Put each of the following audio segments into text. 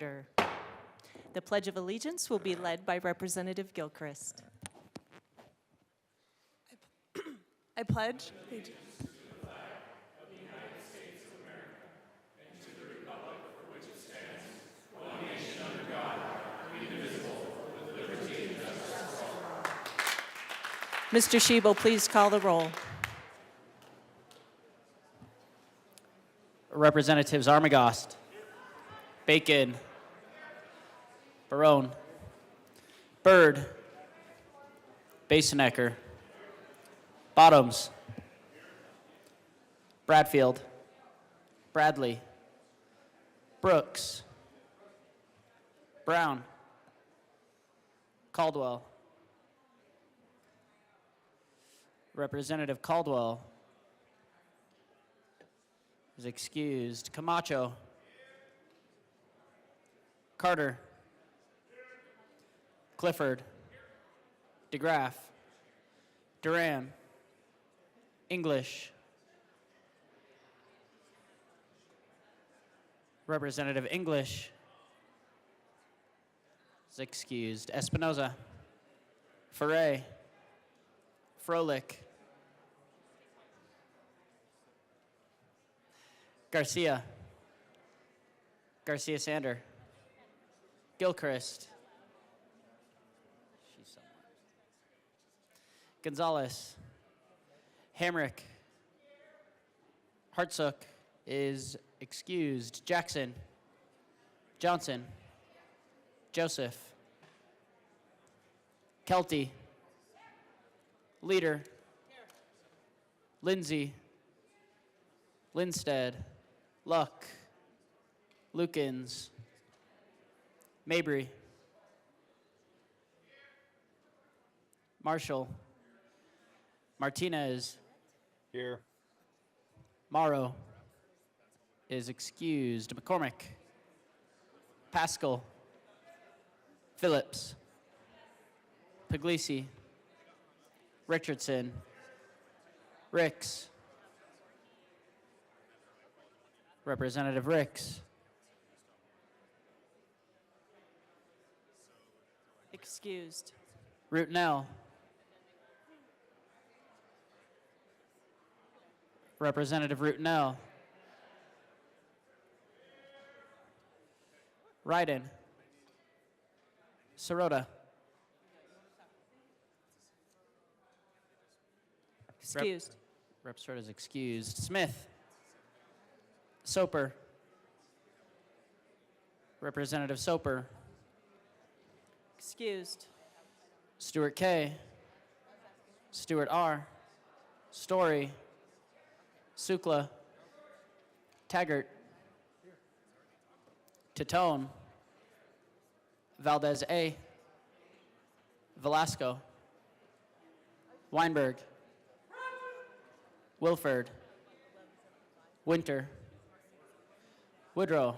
Interpreter. The Pledge of Allegiance will be led by Representative Gilchrist. I pledge allegiance. Mr. Shebel, please call the roll. Representatives Armagost, Bacon, Barone, Byrd, Basenecker, Bottoms, Bradfield, Bradley, Brooks, Brown, Caldwell. Representative Caldwell is excused. Camacho, Carter, Clifford, DeGraff, Duran, English. Representative English is excused. Espinoza, Foray, Froelich, Garcia, Garcia Sander, Gilchrist, she's somewhere. Gonzalez, Hamrick, Hartsook is excused. Jackson, Johnson, Joseph, Kelty, Leader, Lindsay, Linstead, Luck, Lukens, Mabry, Marshall, Martinez, Here. Morrow is excused. McCormick, Pascal, Phillips, Puglisi, Richardson, Ricks, Representative Ricks, Excused. Rootnell, Representative Rootnell, Ryden, Sirota, Excused. Rep Sirota is excused. Smith, Soper, Representative Soper, Excused. Stewart K, Stewart R, Story, Sukla, Taggart, Titone, Valdez A, Velasco, Weinberg, Wilford, Winter, Woodrow,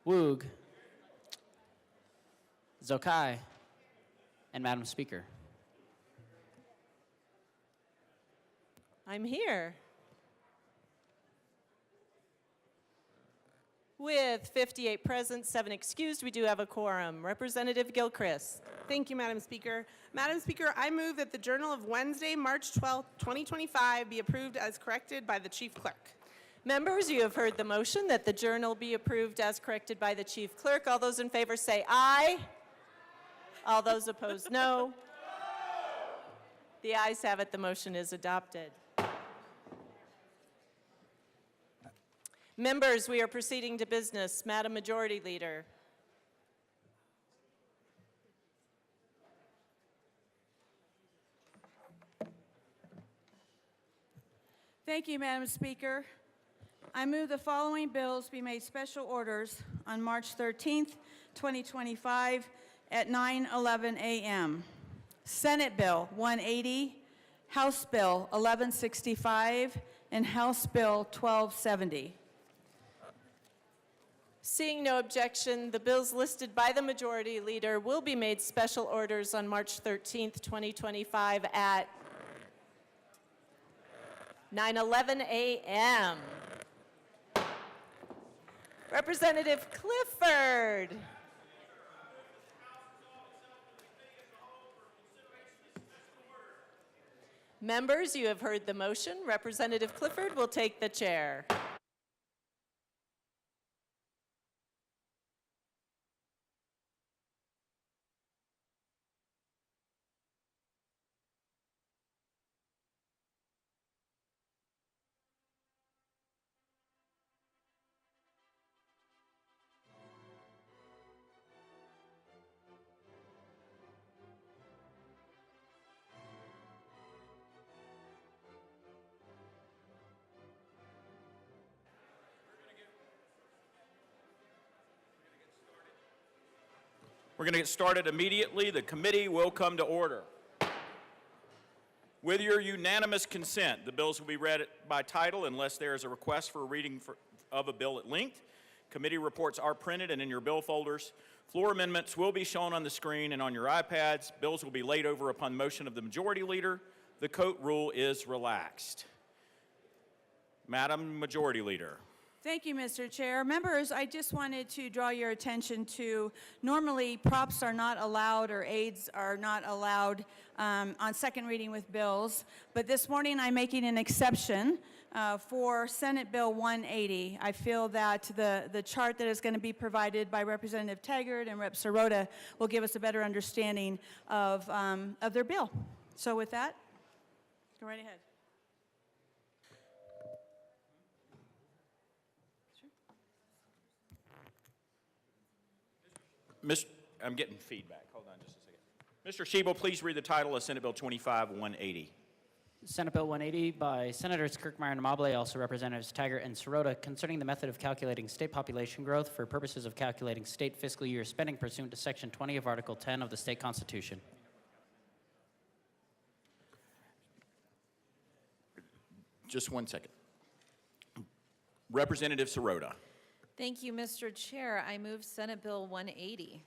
Woog, Zokai, and Madam Speaker. I'm here. With 58 present, 7 excused, we do have a quorum. Representative Gilchrist. Thank you, Madam Speaker. Madam Speaker, I move that the Journal of Wednesday, March 12, 2025 be approved as corrected by the Chief Clerk. Members, you have heard the motion that the journal be approved as corrected by the Chief Clerk. All those in favor say aye. All those opposed, no. The ayes have it. The motion is adopted. Members, we are proceeding to business. Madam Majority Leader. Thank you, Madam Speaker. I move the following bills be made special orders on March 13th, 2025 at 9:11 a.m. Senate Bill 180, House Bill 1165, and House Bill 1270. Seeing no objection, the bills listed by the Majority Leader will be made special orders on March 13th, 2025 at 9:11 a.m. Representative Clifford. Members, you have heard the motion. Representative Clifford will take the chair. We're going to get started immediately. The committee will come to order. With your unanimous consent, the bills will be read by title unless there is a request for a reading of a bill at length. Committee reports are printed and in your bill folders. Floor amendments will be shown on the screen and on your iPads. Bills will be laid over upon motion of the Majority Leader. The Coat rule is relaxed. Madam Majority Leader. Thank you, Mr. Chair. Members, I just wanted to draw your attention to, normally props are not allowed or aids are not allowed on second reading with bills, but this morning I'm making an exception for Senate Bill 180. I feel that the chart that is going to be provided by Representative Taggart and Rep. Sirota will give us a better understanding of their bill. So with that, go right ahead. I'm getting feedback. Hold on just a second. Mr. Shebel, please read the title of Senate Bill 25-180. Senate Bill 180 by Senators Kirkmeyer and Amabile, also Representatives Taggart and Sirota, concerning the method of calculating state population growth for purposes of calculating state fiscal year spending pursuant to Section 20 of Article 10 of the state constitution. Just 1 second. Representative Sirota. Thank you, Mr. Chair. I move Senate Bill 180.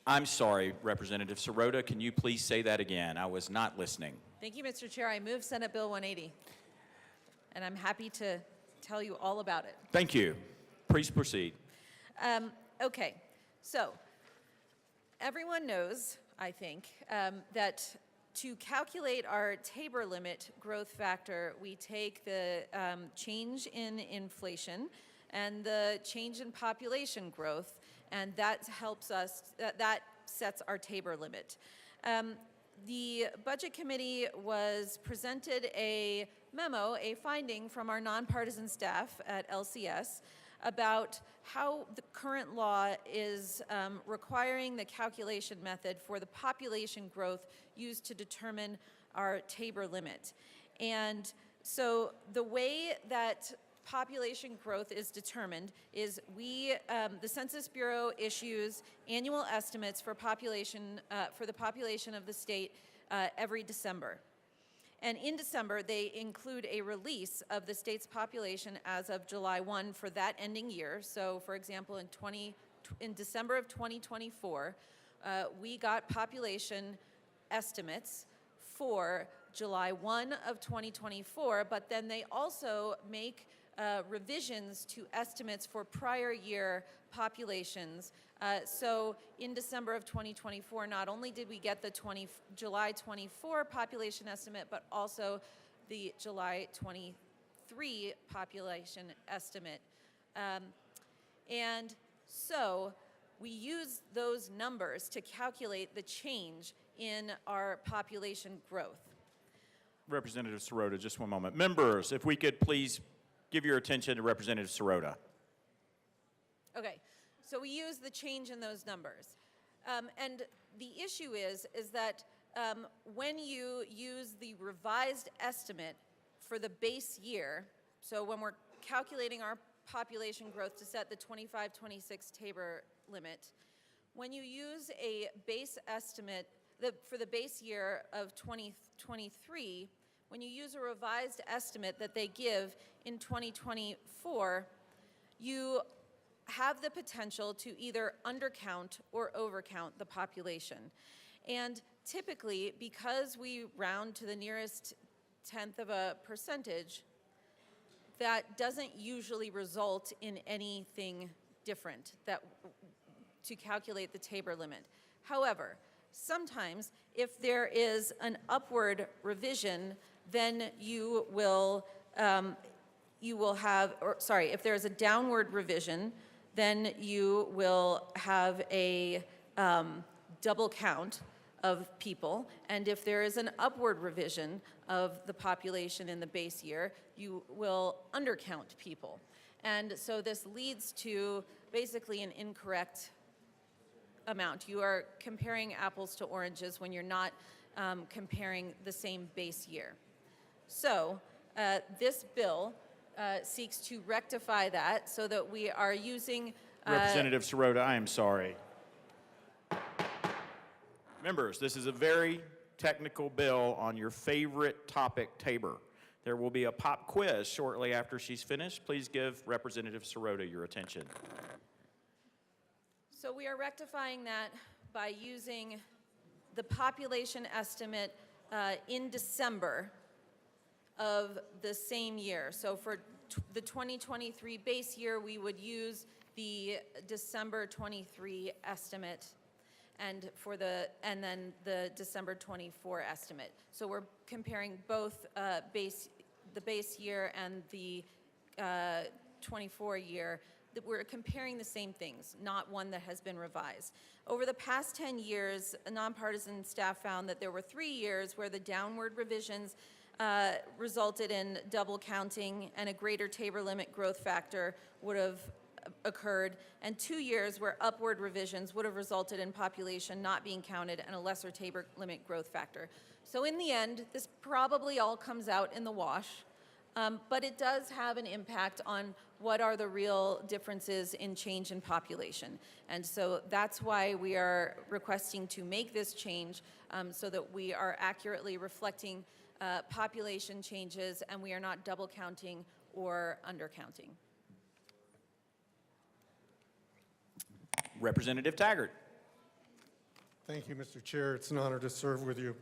I'm sorry, Representative Sirota. Can you please say that again? I was not listening. Thank you, Mr. Chair. I move Senate Bill 180. And I'm happy to tell you all about it. Thank you. Please proceed. Okay, so everyone knows, I think, that to calculate our Tabor limit growth factor, we take the change in inflation and the change in population growth, and that helps us, that sets our Tabor limit. The Budget Committee was presented a memo, a finding from our nonpartisan staff at LCS about how the current law is requiring the calculation method for the population growth used to determine our Tabor limit. And so the way that population growth is determined is the Census Bureau issues annual estimates for population, for the population of the state every December. And in December, they include a release of the state's population as of July 1 for that ending year. So, for example, in December of 2024, we got population estimates for July 1 of 2024, but then they also make revisions to estimates for prior year populations. So in December of 2024, not only did we get the July 24 population estimate, but also the July 23 population estimate. And so we use those numbers to calculate the change in our population growth. Representative Sirota, just 1 moment. Members, if we could please give your attention to Representative Sirota. Okay, so we use the change in those numbers. And the issue is that when you use the revised estimate for the base year, so when we're calculating our population growth to set the 25-26 Tabor limit, when you use a base estimate for the base year of 2023, when you use a revised estimate that they give in 2024, you have the potential to either undercount or overcount the population. And typically, because we round to the nearest tenth of a percentage, that doesn't usually result in anything different to calculate the Tabor limit. However, sometimes if there is an upward revision, then you will have, or sorry, if there is a downward revision, then you will have a double count of people. And if there is an upward revision of the population in the base year, you will undercount people. And so this leads to basically an incorrect amount. You are comparing apples to oranges when you're not comparing the same base year. So this bill seeks to rectify that so that we are using Representative Sirota, I am sorry. Members, this is a very technical bill on your favorite topic, Tabor. There will be a pop quiz shortly after she's finished. Please give Representative Sirota your attention. So we are rectifying that by using the population estimate in December of the same year. So for the 2023 base year, we would use the December 23 estimate, and then the December 24 estimate. So we're comparing both the base year and the 24 year. We're comparing the same things, not one that has been revised. Over the past 10 years, a nonpartisan staff found that there were 3 years where the downward revisions resulted in double counting and a greater Tabor limit growth factor would have occurred, and 2 years where upward revisions would have resulted in population not being counted and a lesser Tabor limit growth factor. So in the end, this probably all comes out in the wash, but it does have an impact on what are the real differences in change in population. And so that's why we are requesting to make this change so that we are accurately reflecting population changes and we are not double counting or undercounting. Representative Taggart. Thank you, Mr. Chair. It's an honor to serve with you.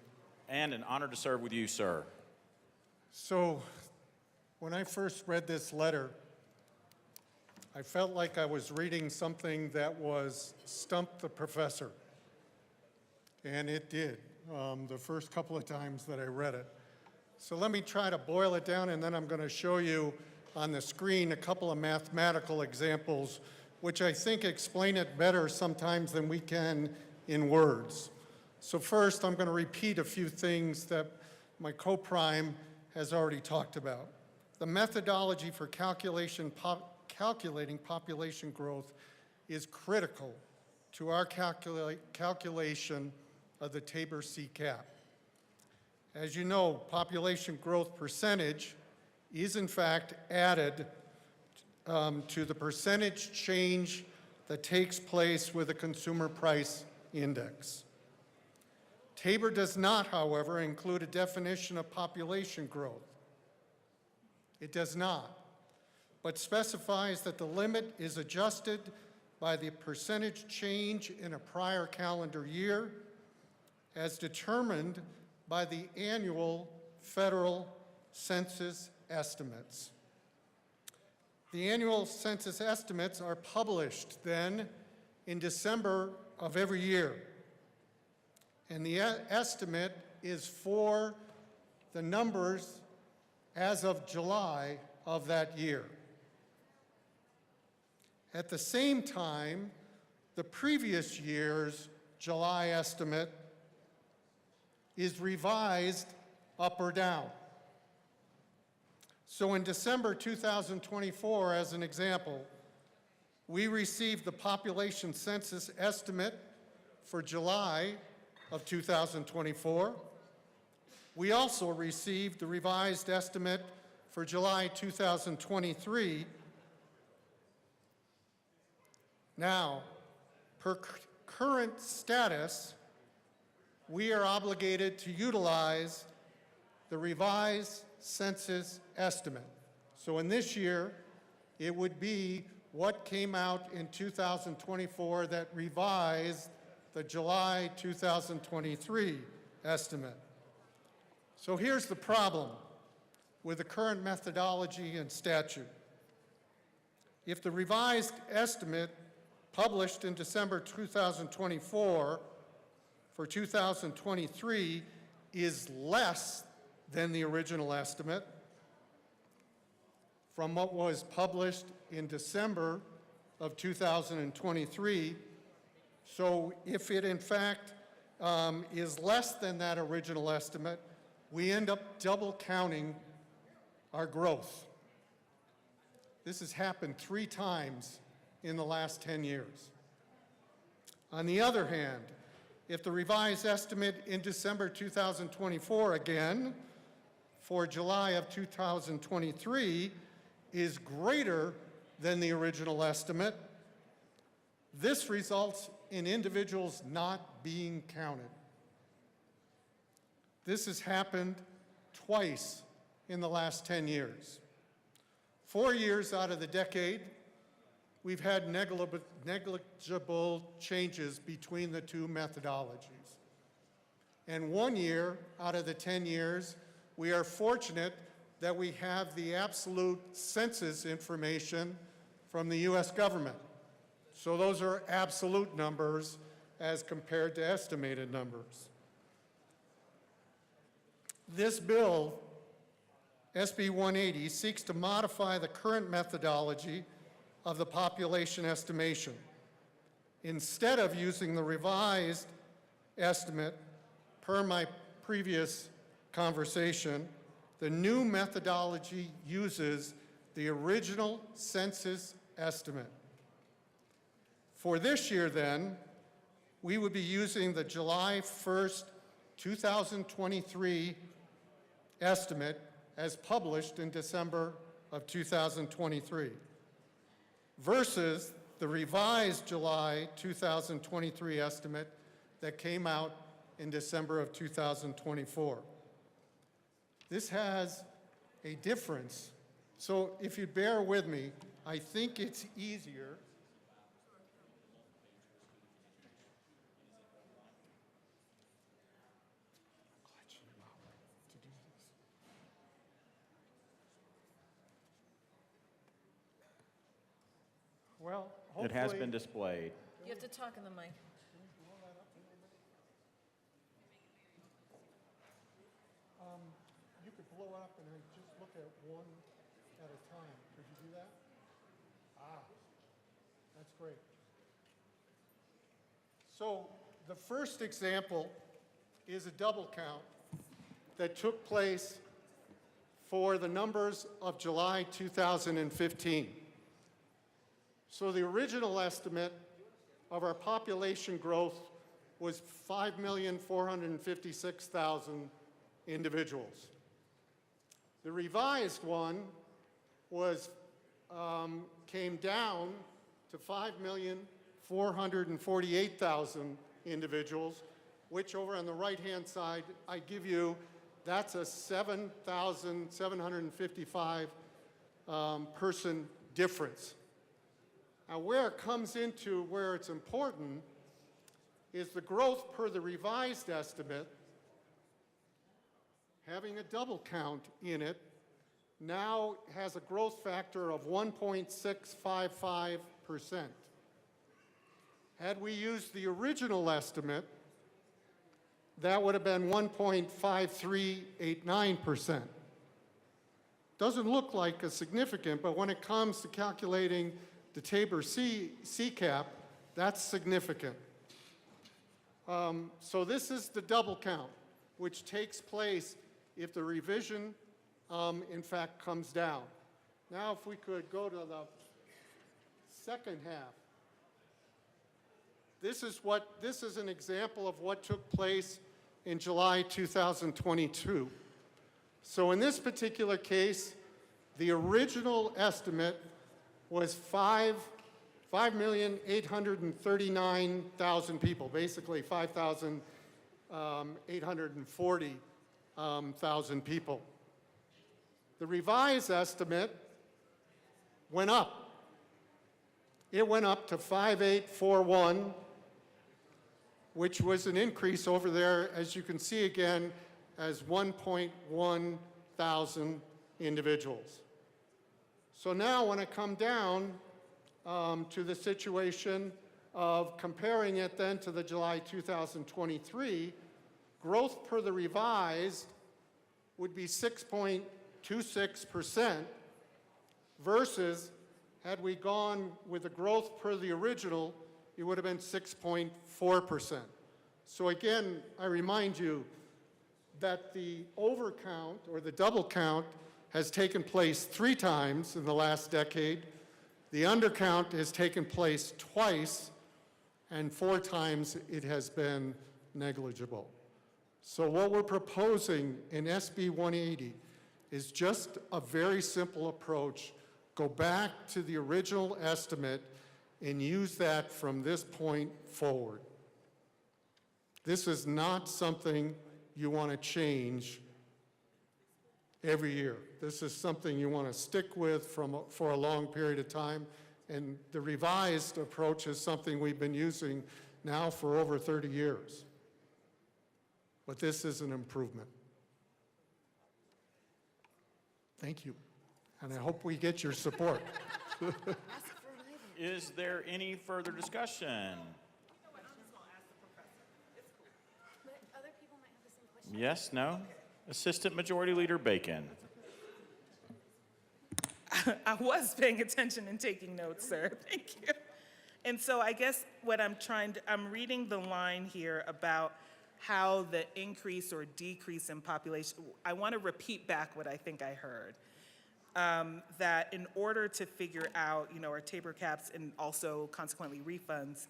And an honor to serve with you, sir. So, when I first read this letter, I felt like I was reading something that was Stump the Professor. And it did, the first couple of times that I read it. So let me try to boil it down, and then I'm going to show you on the screen a couple of mathematical examples which I think explain it better sometimes than we can in words. So first, I'm going to repeat a few things that my co-prime has already talked about. The methodology for calculating population growth is critical to our calculation of the Tabor CCAP. As you know, population growth percentage is in fact added to the percentage change that takes place with the Consumer Price Index. Tabor does not, however, include a definition of population growth. It does not, but specifies that the limit is adjusted by the percentage change in a prior calendar year as determined by the annual federal census estimates. The annual census estimates are published then in December of every year. And the estimate is for the numbers as of July of that year. At the same time, the previous year's July estimate is revised up or down. So in December 2024, as an example, we received the population census estimate for July of 2024. We also received the revised estimate for July 2023. Now, per current status, we are obligated to utilize the revised census estimate. So in this year, it would be what came out in 2024 that revised the July 2023 estimate. So here's the problem. with the current methodology and statute. If the revised estimate published in December 2024 for 2023 is less than the original estimate from what was published in December of 2023. So if it in fact is less than that original estimate, we end up double counting our growth. This has happened 3 times in the last 10 years. On the other hand, if the revised estimate in December 2024, again, for July of 2023, is greater than the original estimate, this results in individuals not being counted. This has happened twice in the last 10 years. 4 years out of the decade, we've had negligible changes between the 2 methodologies. And 1 year out of the 10 years, we are fortunate that we have the absolute census information from the U.S. government. So those are absolute numbers as compared to estimated numbers. This bill, SB 180, seeks to modify the current methodology of the population estimation. Instead of using the revised estimate, per my previous conversation, the new methodology uses the original census estimate. For this year, then, we would be using the July 1st, 2023 estimate as published in December of 2023 versus the revised July 2023 estimate that came out in December of 2024. This has a difference. So if you bear with me, I think it's easier well, It has hopefully- been displayed. You have to talk in the mic. You could blow up and then just look at one at a time. Could you do that? That's great. So the first example is a double count that took place for the numbers of July 2015. So the original estimate of our population growth was 5,456,000 individuals. The revised one was came down to 5,448,000 individuals, which over on the right-hand side, I give you, that's a 7,755 person difference. Now, where it comes into where it's important is the growth per the revised estimate, having a double count in it, now has a growth factor of 1.655%. Had we used the original estimate, that would have been 1.5389%. Doesn't look like a significant, but when it comes to calculating the Tabor CCAP, that's significant. So this is the double count, which takes place if the revision, in fact, comes down. Now, if we could go to the second half. This is an example of what took place in July 2022. So in this particular case, the original estimate was 5,839,000 people, basically 5,840,000 people. The revised estimate went up. It went up to 5,841, which was an increase over there, as you can see again, as 1.1 thousand individuals. So now when I come down to the situation of comparing it then to the July 2023, growth per the revised would be 6.26% versus had we gone with the growth per the original, it would have been 6.4%. So again, I remind you that the overcount or the double count has taken place 3 times in the last decade. The undercount has taken place twice, and 4 times it has been negligible. So what we're proposing in SB 180 is just a very simple approach. Go back to the original estimate and use that from this point forward. This is not something you want to change every year. This is something you want to stick with for a long period of time, and the revised approach is something we've been using now for over 30 years. But this is an improvement. Thank you, and I hope we get your support. Is there any further discussion? Yes, no? Assistant Majority Leader Bacon. I was paying attention and taking notes, sir. Thank you. And so I guess what I'm reading the line here about how the increase or decrease in population, I want to repeat back what I think I heard. That in order to figure out, our Tabor caps and also consequently refunds,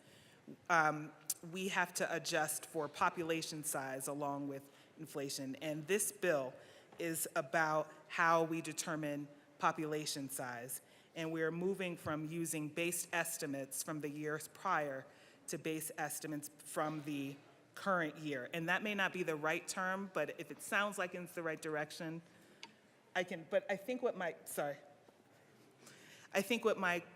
we have to adjust for population size along with inflation. And this bill is about how we determine population size. And we're moving from using base estimates from the years prior to base estimates from the current year. And that may not be the right term, but if it sounds like it's the right direction, I think what my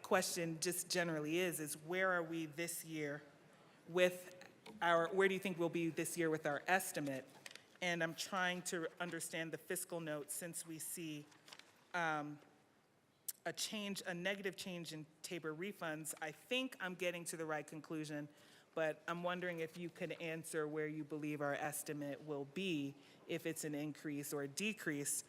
question just generally is where are we this year with where do you think we'll be this year with our estimate? And I'm trying to understand the fiscal note since we see a negative change in Tabor refunds. I think I'm getting to the right conclusion, but I'm wondering if you could answer where you believe our estimate will be, if it's an increase or a decrease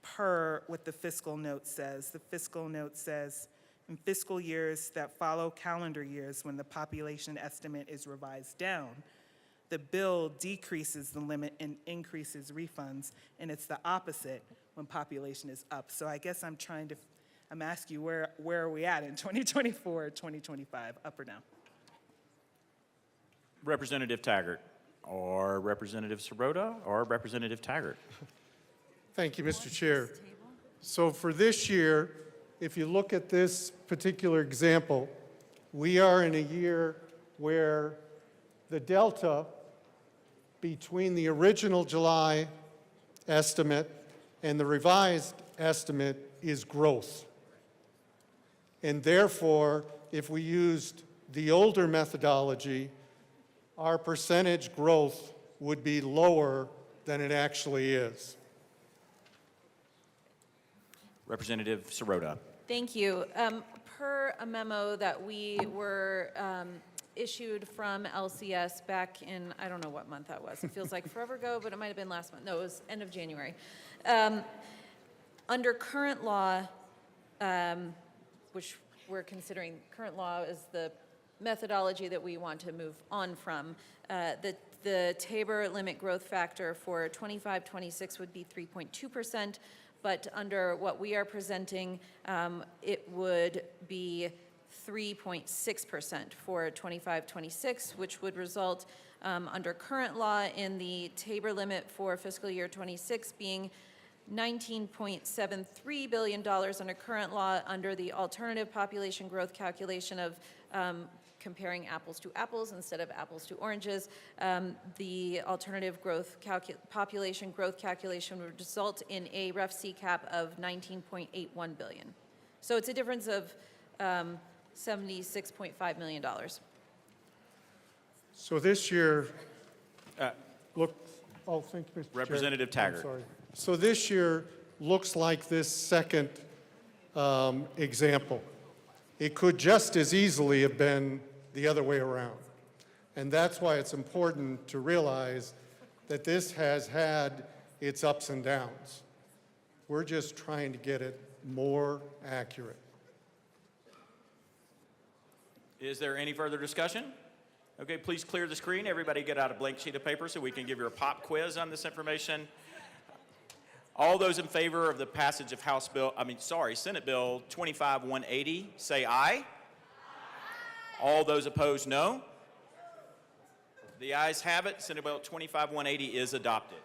per what the fiscal note says. The fiscal note says, in fiscal years that follow calendar years when the population estimate is revised down, the bill decreases the limit and increases refunds, and it's the opposite when population is up. So I guess I'm asking you, where are we at in 2024, 2025, up or down? Representative Taggart, or Representative Sirota, or Representative Taggart. Thank you, Mr. Chair. So for this year, if you look at this particular example, we are in a year where the delta between the original July estimate and the revised estimate is growth. And therefore, if we used the older methodology, our percentage growth would be lower than it actually is. Representative Sirota. Thank you. Per a memo that we were issued from LCS back in, I don't know what month that was. It feels like forever ago, but it might have been last month. No, it was end of January. Under current law, which we're considering, current law is the methodology that we want to move on from. The Tabor limit growth factor for 25-26 would be 3.2%, but under what we are presenting, it would be 3.6% for 25-26, which would result under current law in the Tabor limit for fiscal year 26 being $19.73 billion under current law. Under the alternative population growth calculation of comparing apples to apples instead of apples to oranges, the alternative growth population growth calculation would result in a ref CCAP of $19.81 billion. So it's a difference of $76.5 million. So this year, thank you, Mr. Chair. Representative Taggart. I'm sorry. So this year, looks like this second example. It could just as easily have been the other way around. And that's why it's important to realize that this has had its ups and downs. We're just trying to get it more accurate. Is there any further discussion? Okay, please clear the screen. Everybody get out a blank sheet of paper so we can give you a pop quiz on this information. All those in favor of the passage of Senate Bill 25-180, say aye. All those opposed, no. The ayes have it. Senate Bill 25-180 is adopted.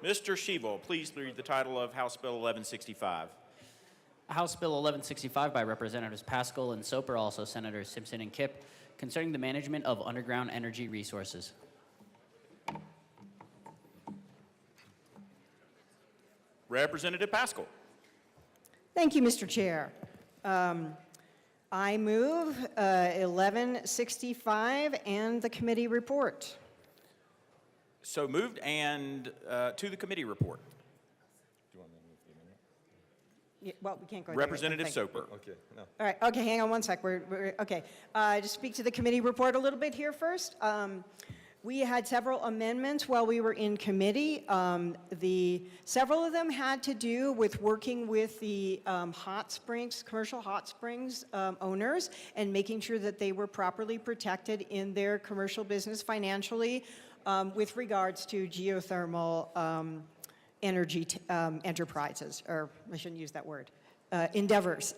Mr. Shivo, please read the title of House Bill 1165. House Bill 1165 by Representatives Pascal and Soper, also Senators Simpson and Kipp, concerning the management of underground energy resources. Representative Pascal. Thank you, Mr. Chair. I move 1165 and the committee report. So moved, and to the committee report. Yeah, well, we can't go there. Representative Thank- Soper. Okay, no. All right, okay, hang on one sec. Okay, to speak to the committee report a little bit here first. We had several amendments while we were in committee. Several of them had to do with working with the hot springs, commercial hot springs owners, and making sure that they were properly protected in their commercial business financially with regards to geothermal energy enterprises, or I shouldn't use that word, endeavors.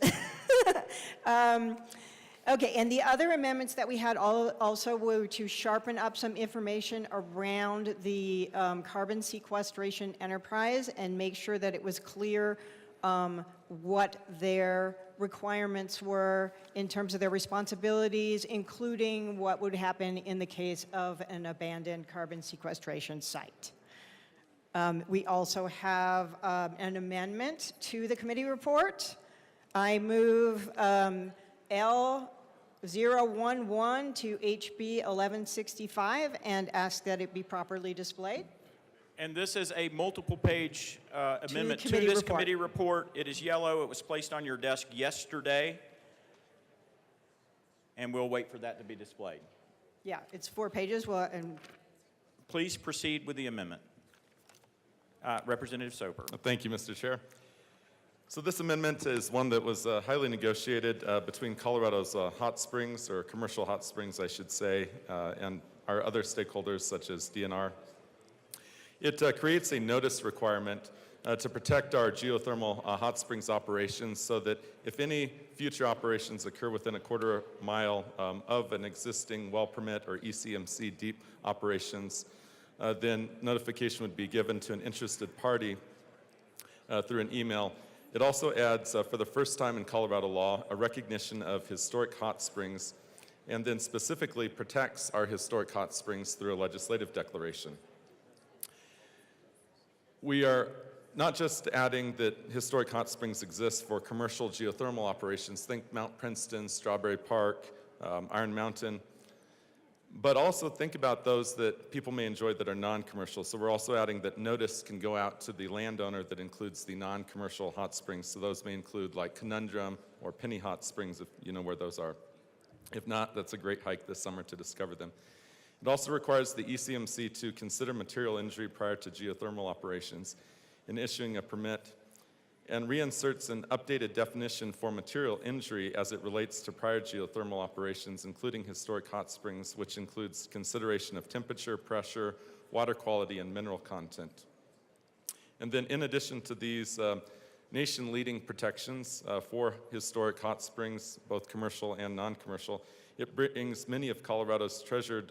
Okay, and the other amendments that we had also were to sharpen up some information around the carbon sequestration enterprise and make sure that it was clear what their requirements were in terms of their responsibilities, including what would happen in the case of an abandoned carbon sequestration site. We also have an amendment to the committee report. I move L011 to HB 1165 and ask that it be properly displayed. And this is a multiple page amendment to committee this report. committee report. It is yellow. It was placed on your desk yesterday. And we'll wait for that to be displayed. Yeah, it's 4 pages. Well, and Please proceed with the amendment. Representative Soper. Thank you, Mr. Chair. So this amendment is one that was highly negotiated between Colorado's hot springs, or commercial hot springs, I should say, and our other stakeholders such as DNR. It creates a notice requirement to protect our geothermal hot springs operations so that if any future operations occur within a quarter mile of an existing well permit or ECMC deep operations, then notification would be given to an interested party through an email. It also adds, for the first time in Colorado law, a recognition of historic hot springs, and then specifically protects our historic hot springs through a legislative declaration. We are not just adding that historic hot springs exist for commercial geothermal operations, think Mount Princeton, Strawberry Park, Iron Mountain, but also think about those that people may enjoy that are non-commercial. So we're also adding that notice can go out to the landowner that includes the non-commercial hot springs. So those may include like Conundrum or Penny Hot Springs, if you know where those are. If not, that's a great hike this summer to discover them. It also requires the ECMC to consider material injury prior to geothermal operations in issuing a permit, and reinserts an updated definition for material injury as it relates to prior geothermal operations, including historic hot springs, which includes consideration of temperature, pressure, water quality, and mineral content. And then in addition to these nation-leading protections for historic hot springs, both commercial and non-commercial, it brings many of Colorado's treasured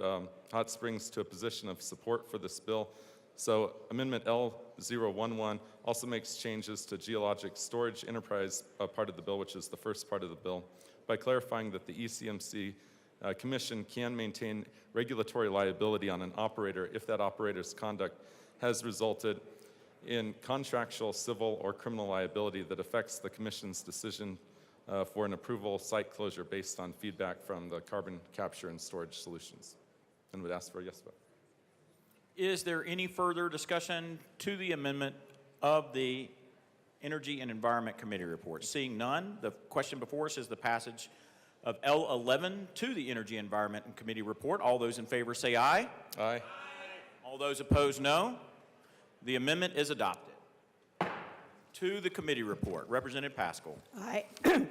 hot springs to a position of support for this bill. So Amendment L011 also makes changes to geologic storage enterprise part of the bill, which is the first part of the bill, by clarifying that the ECMC Commission can maintain regulatory liability on an operator if that operator's conduct has resulted in contractual, civil, or criminal liability that affects the Commission's decision for an approval site closure based on feedback from the carbon capture and storage solutions. And would ask for a yes vote. Is there any further discussion to the amendment of the Energy and Environment Committee reports? Seeing none, the question before us is the passage of L11 to the Energy, Environment, and Committee report. All those in favor say aye. Aye. All those opposed, no. The amendment is adopted. To the committee report, Representative Pascal. I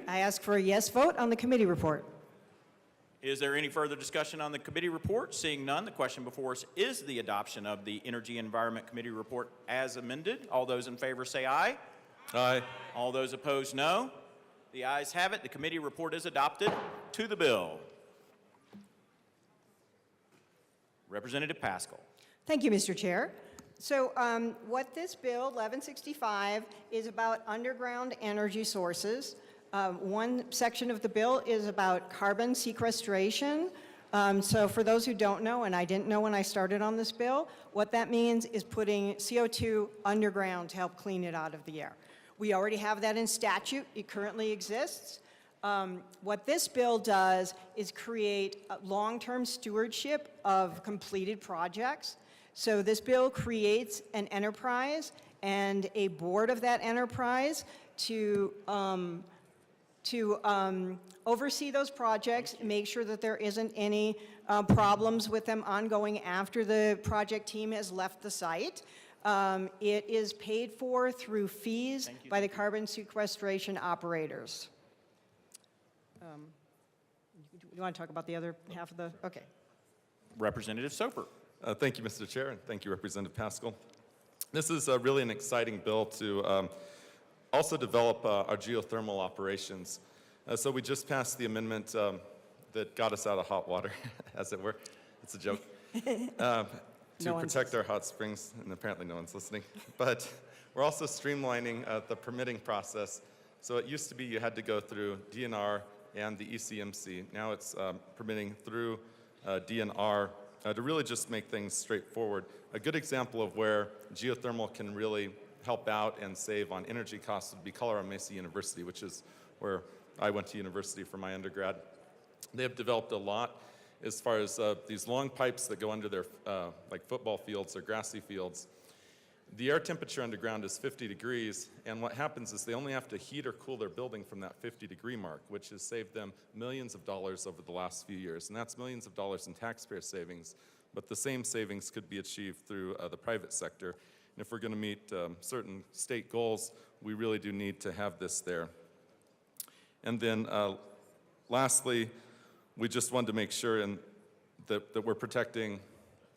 ask for a yes vote on the committee report. Is there any further discussion on the committee report? Seeing none, the question before us is the adoption of the Energy and Environment Committee report as amended. All those in favor say aye. Aye. All those opposed, no. The ayes have it. The committee report is adopted. To the bill. Representative Pascal. Thank you, Mr. Chair. So what this bill, 1165, is about underground energy sources. One section of the bill is about carbon sequestration. So for those who don't know, and I didn't know when I started on this bill, what that means is putting CO2 underground to help clean it out of the air. We already have that in statute. It currently exists. What this bill does is create a long-term stewardship of completed projects. So this bill creates an enterprise and a board of that enterprise to oversee those projects, make sure that there isn't any problems with them ongoing after the project team has left the site. It is paid for through fees by the carbon sequestration operators. You want to talk about the other half of the, okay. Representative Soper. Thank you, Mr. Chair, and thank you, Representative Pascal. This is really an exciting bill to also develop our geothermal operations. So we just passed the amendment that got us out of hot water, as it were. It's a joke. To protect our hot springs, and apparently no one's listening. But we're also streamlining the permitting process. So it used to be you had to go through DNR and the ECMC. Now it's permitting through DNR to really just make things straightforward. A good example of where geothermal can really help out and save on energy costs would be Colorado Mesa University, which is where I went to university for my undergrad. They have developed a lot as far as these long pipes that go under their like football fields or grassy fields. The air temperature underground is 50 degrees, and what happens is they only have to heat or cool their building from that 50-degree mark, which has saved them millions of dollars over the last few years, and that's millions of dollars in taxpayer savings, but the same savings could be achieved through the private sector. And if we're going to meet certain state goals, we really do need to have this there. And then lastly, we just wanted to make sure that we're protecting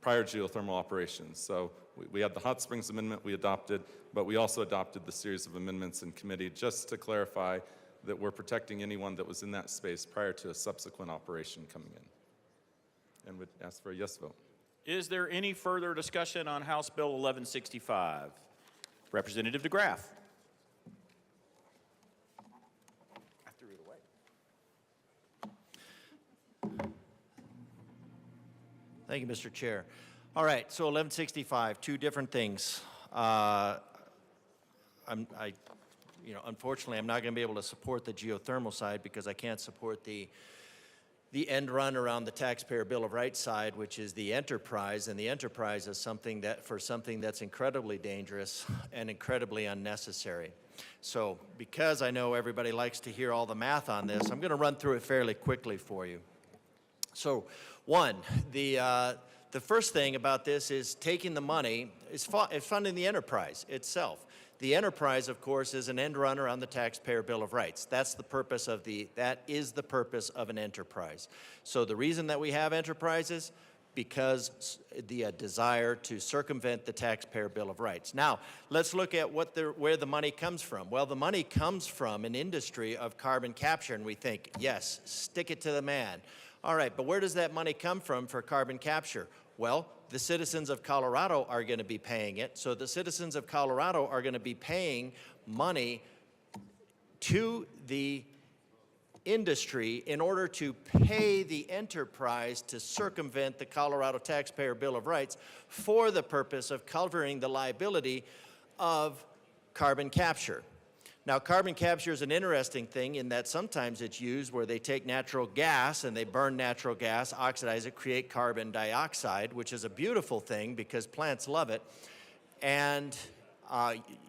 prior geothermal operations. So we had the Hot Springs Amendment we adopted, but we also adopted the series of amendments in committee just to clarify that we're protecting anyone that was in that space prior to a subsequent operation coming in. And would ask for a yes vote. Is there any further discussion on House Bill 1165? Representative DeGraff. I threw it away. Thank you, Mr. Chair. All right, so 1165, two different things. Unfortunately, I'm not going to be able to support the geothermal side because I can't support the end run around the taxpayer Bill of Rights side, which is the enterprise, and the enterprise is something that's incredibly dangerous and incredibly unnecessary. So because I know everybody likes to hear all the math on this, I'm going to run through it fairly quickly for you. So one, the first thing about this is taking the money, is funding the enterprise itself. The enterprise, of course, is an end run around the taxpayer Bill of Rights. That is the purpose of an enterprise. So the reason that we have enterprises, because the desire to circumvent the taxpayer Bill of Rights. Now, let's look at where the money comes from. Well, the money comes from an industry of carbon capture, and we think, yes, stick it to the man. All right, but where does that money come from for carbon capture? Well, the citizens of Colorado are going to be paying it. So the citizens of Colorado are going to be paying money to the industry in order to pay the enterprise to circumvent the Colorado taxpayer Bill of Rights for the purpose of covering the liability of carbon capture. Now, carbon capture is an interesting thing in that sometimes it's used where they take natural gas and they burn natural gas, oxidize it, create carbon dioxide, which is a beautiful thing because plants love it. And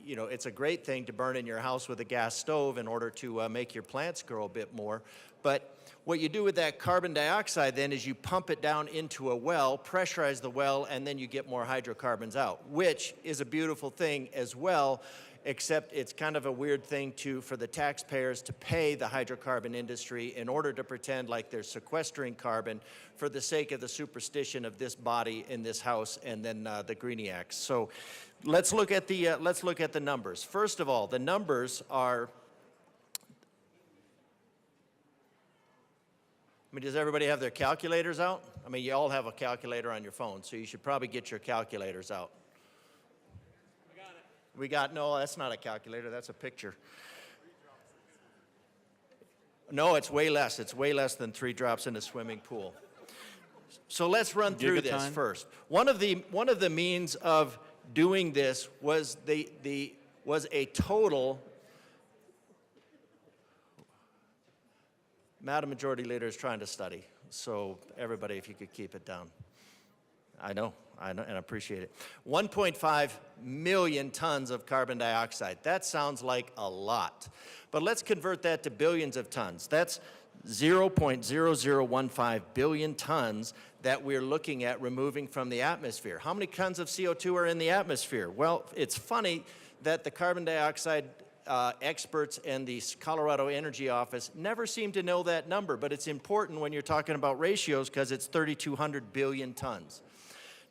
you know, it's a great thing to burn in your house with a gas stove in order to make your plants grow a bit more. But what you do with that carbon dioxide then is you pump it down into a well, pressurize the well, and then you get more hydrocarbons out, which is a beautiful thing as well, except it's kind of a weird thing for the taxpayers to pay the hydrocarbon industry in order to pretend like they're sequestering carbon for the sake of the superstition of this body in this House and then the Greeniacs. So let's look at the numbers. First of all, the numbers are. I mean, does everybody have their calculators out? I mean, you all have a calculator on your phone, so you should probably get your calculators out. No, that's not a calculator, that's a picture. No, it's way less. It's way less than 3 drops in a swimming pool. So let's run through this first. One of the means of doing this was a total. Madam Majority Leader is trying to study, so everybody, if you could keep it down. I know, and I appreciate it. 1.5 million tons of carbon dioxide. That sounds like a lot. But let's convert that to billions of tons. That's 0.0015 billion tons that we're looking at removing from the atmosphere. How many tons of CO2 are in the atmosphere? Well, it's funny that the carbon dioxide experts and the Colorado Energy Office never seem to know that number, but it's important when you're talking about ratios because it's 3,200 billion tons.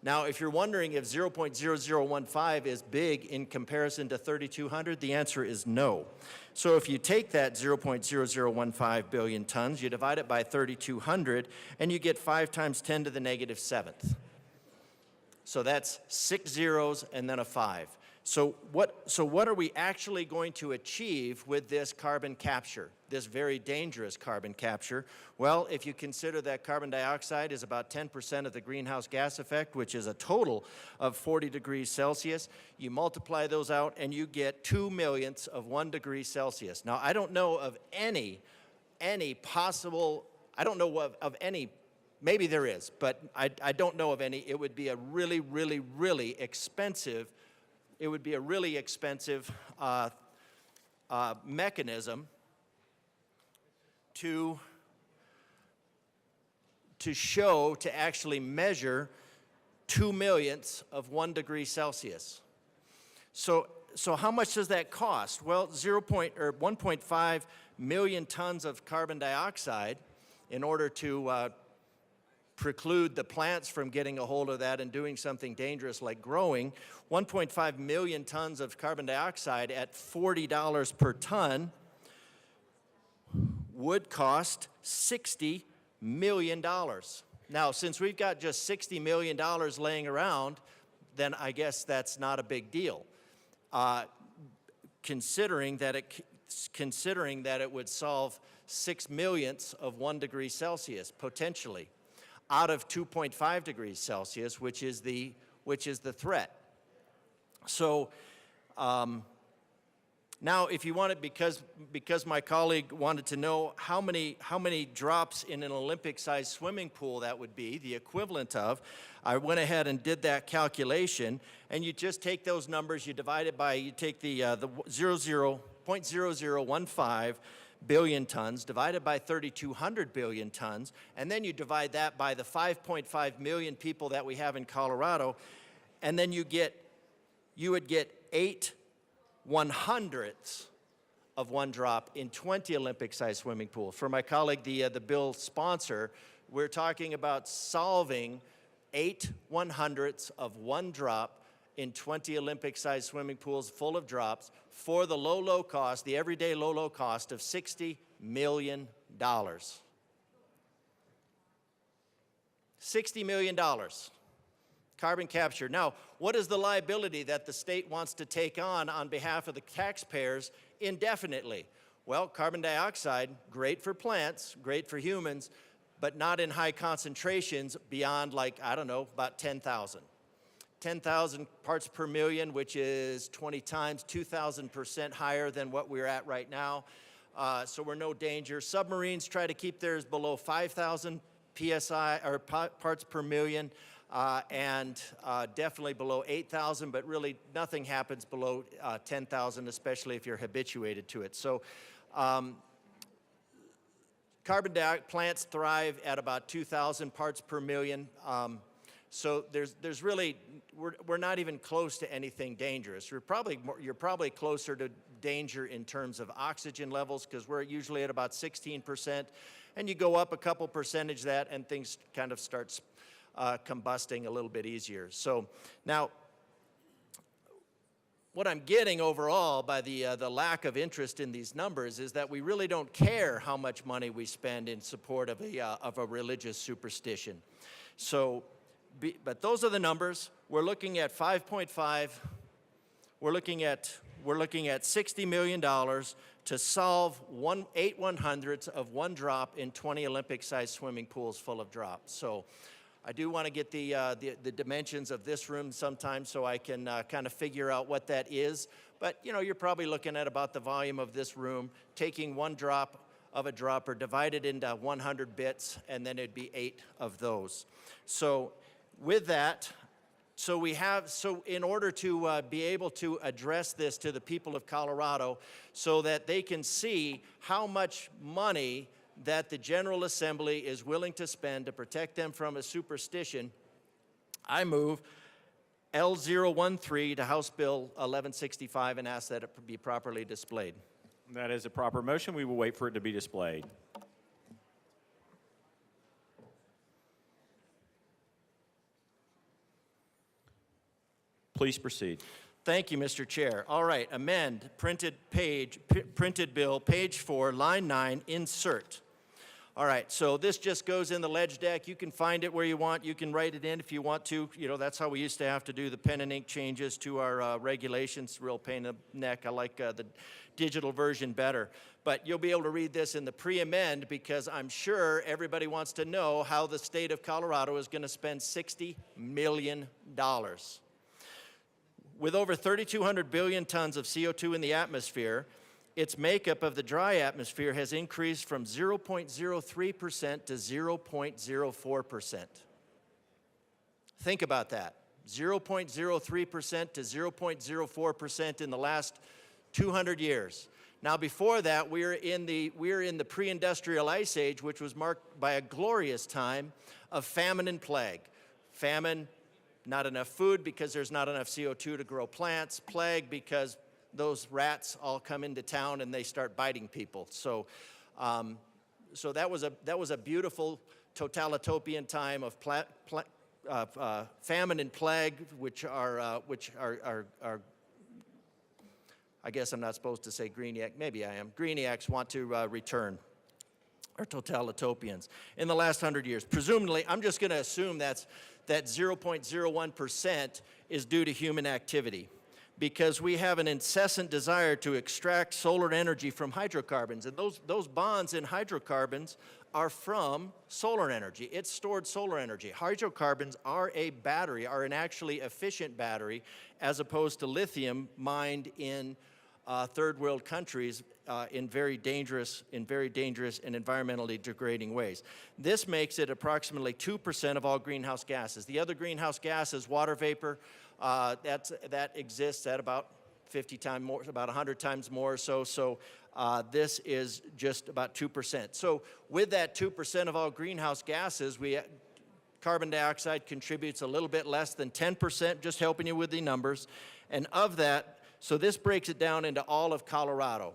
Now, if you're wondering if 0.0015 is big in comparison to 3,200, the answer is no. So if you take that 0.0015 billion tons, you divide it by 3,200, and you get 5 times 10 to the negative 7th. So that's 6 zeros and then a 5. So what are we actually going to achieve with this carbon capture, this very dangerous carbon capture? Well, if you consider that carbon dioxide is about 10% of the greenhouse gas effect, which is a total of 40 degrees Celsius, you multiply those out and you get 2 millionths of 1 degree Celsius. Now, I don't know of any possible, I don't know of any, maybe there is, but I don't know of any. It would be a really, really, really expensive mechanism to actually measure 2 millionths of 1 degree Celsius. So how much does that cost? Well, 1.5 million tons of carbon dioxide in order to preclude the plants from getting a hold of that and doing something dangerous like growing. 1.5 million tons of carbon dioxide at $40 per ton would cost $60 million. Now, since we've got just $60 million laying around, then I guess that's not a big deal. Considering that it would solve 6 millionths of 1 degree Celsius, potentially, out of 2.5 degrees Celsius, which is the threat. So now, if you want it, because my colleague wanted to know how many drops in an Olympic-sized swimming pool that would be, the equivalent of, I went ahead and did that calculation, and you just take those numbers, you divide it by, you take the 0.0015 billion tons divided by 3,200 billion tons, and then you divide that by the 5.5 million people that we have in Colorado, and then you would get 8/100ths of 1 drop in 20 Olympic-sized swimming pools. For my colleague, the bill sponsor, we're talking about solving 8/100ths of 1 drop in 20 Olympic-sized swimming pools full of drops for the low cost, the everyday low cost of $60 million. $60 million. Carbon capture. Now, what is the liability that the state wants to take on behalf of the taxpayers indefinitely? Well, carbon dioxide, great for plants, great for humans, but not in high concentrations beyond, like, I don't know, about 10,000. 10,000 parts per million, which is 20 times, 2,000% higher than what we're at right now. So we're no danger. Submarines try to keep theirs below 5,000 PSI or parts per million. and definitely below 8,000, but really nothing happens below 10,000, especially if you're habituated to it. So carbon dioxide plants thrive at about 2,000 parts per million. So there's really, we're not even close to anything dangerous. You're probably closer to danger in terms of oxygen levels, because we're usually at about 16%, and you go up a couple percentage that and things kind of starts combusting a little bit easier. So now, what I'm getting overall by the lack of interest in these numbers is that we really don't care how much money we spend in support of a religious superstition. So, but those are the numbers. We're looking at 5.5. We're looking at $60 million to solve 8/100ths of one drop in 20 Olympic-sized swimming pools full of drops. So I do want to get the dimensions of this room sometime so I can kind of figure out what that is. But, you know, you're probably looking at about the volume of this room, taking one drop of a dropper, divided into 100 bits, and then it'd be 8 of those. So with that, so in order to be able to address this to the people of Colorado so that they can see how much money that the General Assembly is willing to spend to protect them from a superstition, I move L013 to House Bill 1165 and ask that it be properly displayed. That is a proper motion. We will wait for it to be displayed. Please proceed. Thank you, Mr. Chair. All right, amend printed bill, page 4, line 9, insert. All right, so this just goes in the ledge deck. You can find it where you want. You can write it in if you want to. You know, that's how we used to have to do the pen and ink changes to our regulations. Real pain in the neck. I like the digital version better. But you'll be able to read this in the pre-amend, because I'm sure everybody wants to know how the state of Colorado is going to spend $60 million. With over 3,200 billion tons of CO2 in the atmosphere, its makeup of the dry atmosphere has increased from 0.03% to 0.04%. Think about that. 0.03% to 0.04% in the last 200 years. Now, before that, we're in the pre-industrial ice age, which was marked by a glorious time of famine and plague. Famine, not enough food because there's not enough CO2 to grow plants. Plague because those rats all come into town and they start biting people. So, so that was a beautiful totalitarian time of famine and plague, which are I guess I'm not supposed to say Greeniac. Maybe I am. Greeniacs want to return, or totalitarians, in the last 100 years. Presumably, I'm just going to assume that 0.01% is due to human activity, because we have an incessant desire to extract solar energy from hydrocarbons. And those bonds in hydrocarbons are from solar energy. It's stored solar energy. Hydrocarbons are a battery, are an actually efficient battery, as opposed to lithium mined in third world countries in very dangerous and environmentally degrading ways. This makes it approximately 2% of all greenhouse gases. The other greenhouse gas is water vapor. That exists at about 50 times more, about 100 times more or so. So this is just about 2%. So with that 2% of all greenhouse gases, carbon dioxide contributes a little bit less than 10%, just helping you with the numbers. And of that, so this breaks it down into all of Colorado.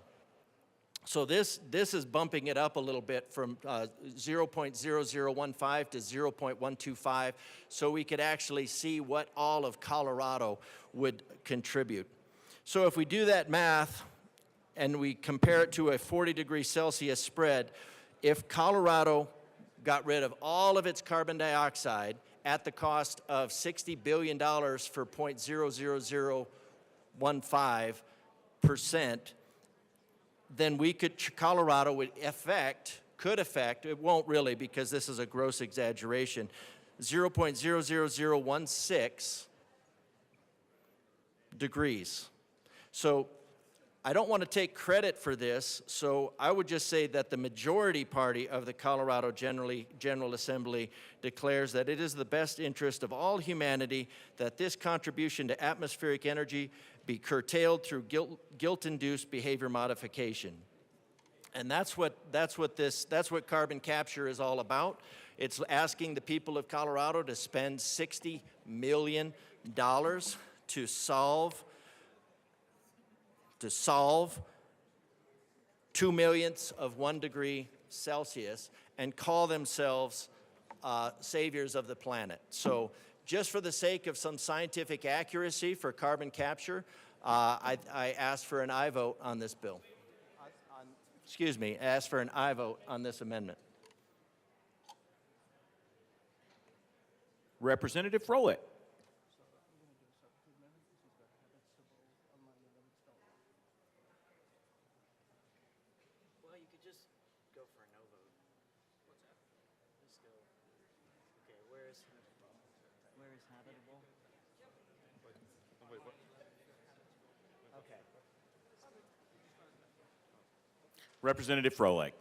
So this is bumping it up a little bit from 0.0015 to 0.125, so we could actually see what all of Colorado would contribute. So if we do that math and we compare it to a 40-degree Celsius spread, if Colorado got rid of all of its carbon dioxide at the cost of $60 billion for 0.00015%, then Colorado could affect, it won't really because this is a gross exaggeration, 0.00016 degrees. So I don't want to take credit for this, so I would just say that the majority party of the Colorado General Assembly declares that it is the best interest of all humanity that this contribution to atmospheric energy be curtailed through guilt-induced behavior modification. And that's what carbon capture is all about. It's asking the people of Colorado to spend $60 million to solve 2 millionths of 1 degree Celsius and call themselves saviors of the planet. So just for the sake of some scientific accuracy for carbon capture, I ask for an aye vote on this bill. Excuse me, ask for an aye vote on this amendment. Representative Froelich. Well, you could just go for a no vote. What's that? Just go. Okay, where is habitable? Okay. Representative Froelich.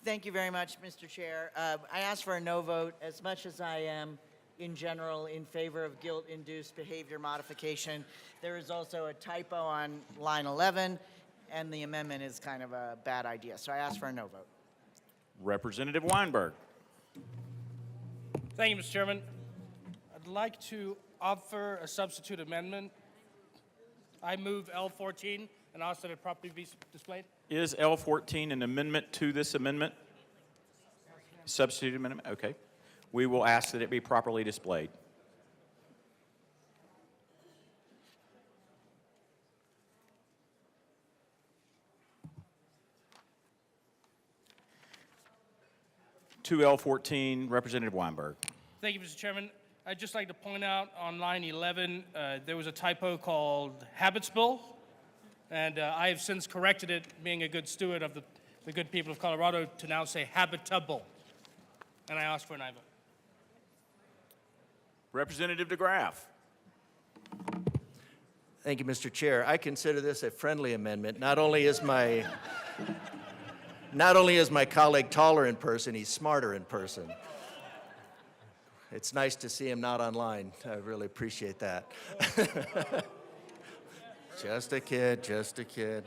Thank you very much, Mr. Chair. I ask for a no vote as much as I am in general in favor of guilt-induced behavior modification. There is also a typo on line 11, and the amendment is kind of a bad idea. So I ask for a no vote. Representative Weinberg. Thank you, Mr. Chairman. I'd like to offer a substitute amendment. I move L14 and ask that it properly be displayed. Is L14 an amendment to this amendment? Substitute amendment? Okay. We will ask that it be properly displayed. To L14, Representative Weinberg. Thank you, Mr. Chairman. I'd just like to point out on line 11, there was a typo called Habitsville, and I have since corrected it, being a good steward of the good people of Colorado, to now say habitable. And I ask for an aye vote. Representative DeGraff. Thank you, Mr. Chair. I consider this a friendly amendment. Not only is my colleague taller in person, he's smarter in person. It's nice to see him not online. I really appreciate that. Just a kid, just a kid.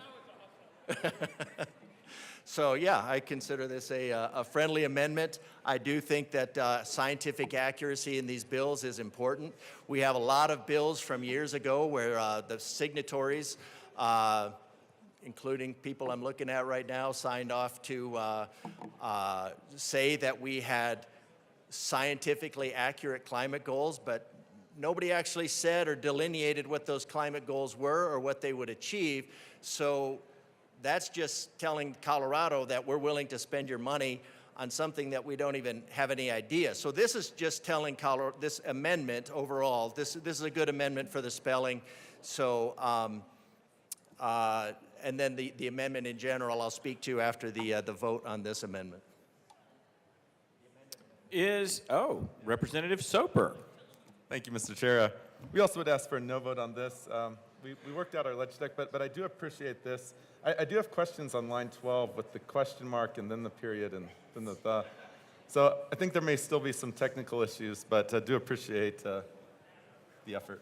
So yeah, I consider this a friendly amendment. I do think that scientific accuracy in these bills is important. We have a lot of bills from years ago where the signatories, including people I'm looking at right now, signed off to say that we had scientifically accurate climate goals, but nobody actually said or delineated what those climate goals were or what they would achieve. So that's just telling Colorado that we're willing to spend your money on something that we don't even have any idea. So this is just telling Colorado, this amendment overall, this is a good amendment for the spelling. So, and then the amendment in general I'll speak to after the vote on this amendment. Representative Soper. Thank you, Mr. Chair. We also would ask for a no vote on this. We worked out our legislative, but I do appreciate this. I do have questions on line 12 with the question mark and then the period and then the. So I think there may still be some technical issues, but I do appreciate the effort.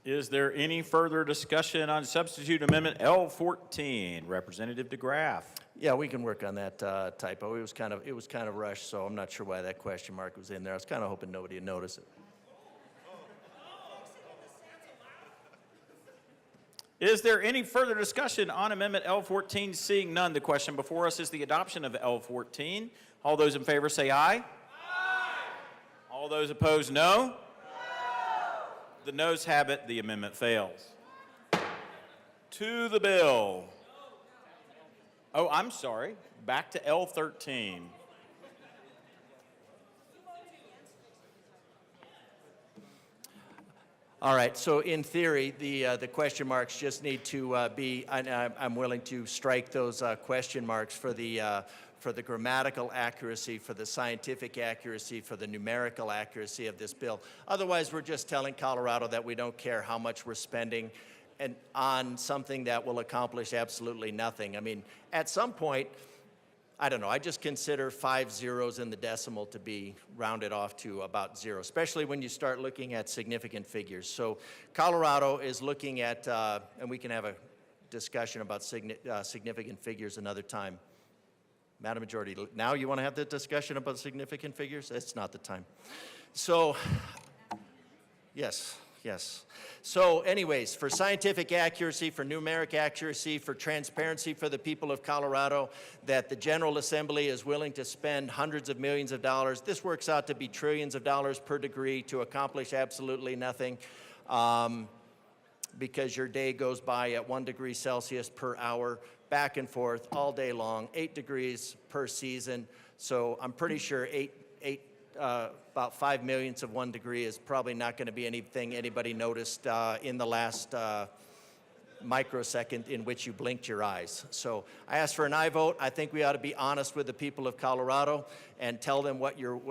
Is there any further discussion on substitute amendment L14? Representative DeGraff. Yeah, we can work on that typo. It was kind of rushed, so I'm not sure why that question mark was in there. I was kind of hoping nobody would notice it. Is there any further discussion on amendment L14? Seeing none, the question before us is the adoption of L14. All those in favor say aye. Aye. All those opposed, no. No. The noes have it. The amendment fails. To the bill. Oh, I'm sorry. Back to L13. All right, so in theory, the question marks just need to be, I'm willing to strike those question marks for the grammatical accuracy, for the scientific accuracy, for the numerical accuracy of this bill. Otherwise, we're just telling Colorado that we don't care how much we're spending and on something that will accomplish absolutely nothing. I mean, at some point, I don't know, I just consider 5 zeros in the decimal to be rounded off to about 0, especially when you start looking at significant figures. So Colorado is looking at, and we can have a discussion about significant figures another time. Madam Majority, now you want to have the discussion about significant figures? It's not the time. So, yes. So anyways, for scientific accuracy, for numeric accuracy, for transparency for the people of Colorado, that the General Assembly is willing to spend hundreds of millions of dollars. This works out to be trillions of dollars per degree to accomplish absolutely nothing, because your day goes by at 1 degree Celsius per hour, back and forth all day long, 8 degrees per season. So I'm pretty sure about 5 millionths of 1 degree is probably not going to be anything anybody noticed in the last microsecond in which you blinked your eyes. So I ask for an aye vote. I think we ought to be honest with the people of Colorado and tell them what you're,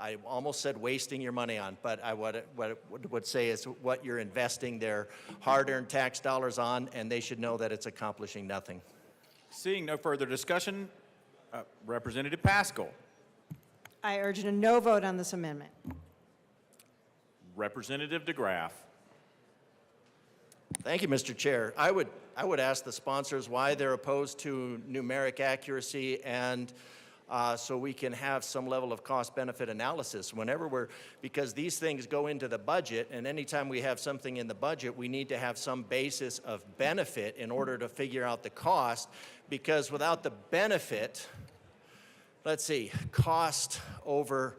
I almost said wasting your money on, but what I would say is what you're investing their hard-earned tax dollars on, and they should know that it's accomplishing nothing. Seeing no further discussion, Representative Pascal. I urge a no vote on this amendment. Representative DeGraff. Thank you, Mr. Chair. I would ask the sponsors why they're opposed to numeric accuracy, and so we can have some level of cost-benefit analysis because these things go into the budget, and anytime we have something in the budget, we need to have some basis of benefit in order to figure out the cost, because without the benefit, let's see, cost over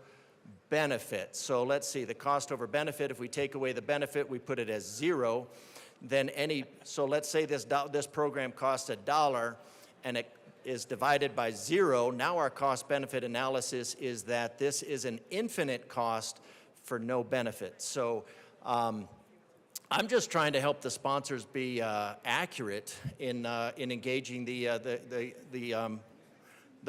benefit. So let's see, the cost over benefit, if we take away the benefit, we put it as 0, then so let's say this program costs $1 and it is divided by 0. Now our cost benefit analysis is that this is an infinite cost for no benefit. So I'm just trying to help the sponsors be accurate in engaging the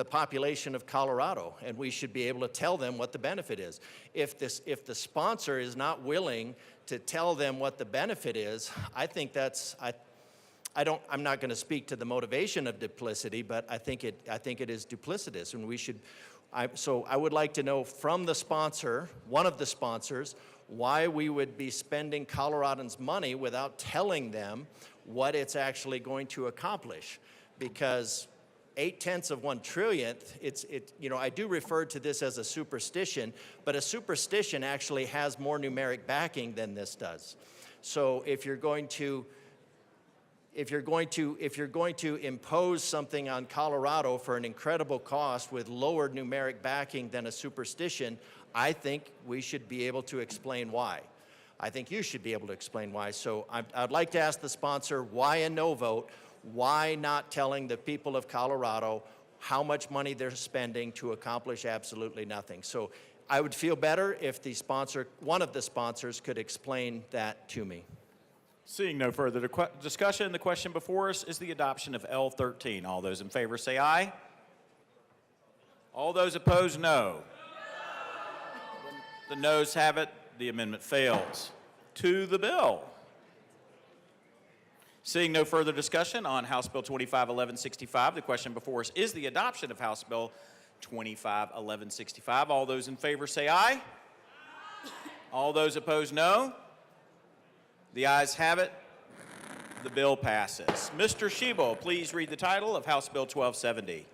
population of Colorado, and we should be able to tell them what the benefit is. If the sponsor is not willing to tell them what the benefit is, I think I'm not going to speak to the motivation of duplicity, but I think it is duplicitous, and so I would like to know from the sponsor, one of the sponsors, why we would be spending Coloradans' money without telling them what it's actually going to accomplish, because 0.8 of 1 trillionth, I do refer to this as a superstition, but a superstition actually has more numeric backing than this does. So if you're going to impose something on Colorado for an incredible cost with lower numeric backing than a superstition, I think we should be able to explain why. I think you should be able to explain why. So I'd like to ask the sponsor why a no vote. Why not telling the people of Colorado how much money they're spending to accomplish absolutely nothing? So I would feel better if one of the sponsors could explain that to me. Seeing no further discussion, the question before us is the adoption of L13. All those in favor say aye. All those opposed, no. The noes have it. The amendment fails. To the bill. Seeing no further discussion on House Bill 251165, the question before us is the adoption of House Bill 251165. All those in favor say aye. All those opposed, no. The ayes have it. The bill passes. Mr. Shebo, please read the title of House Bill 1270.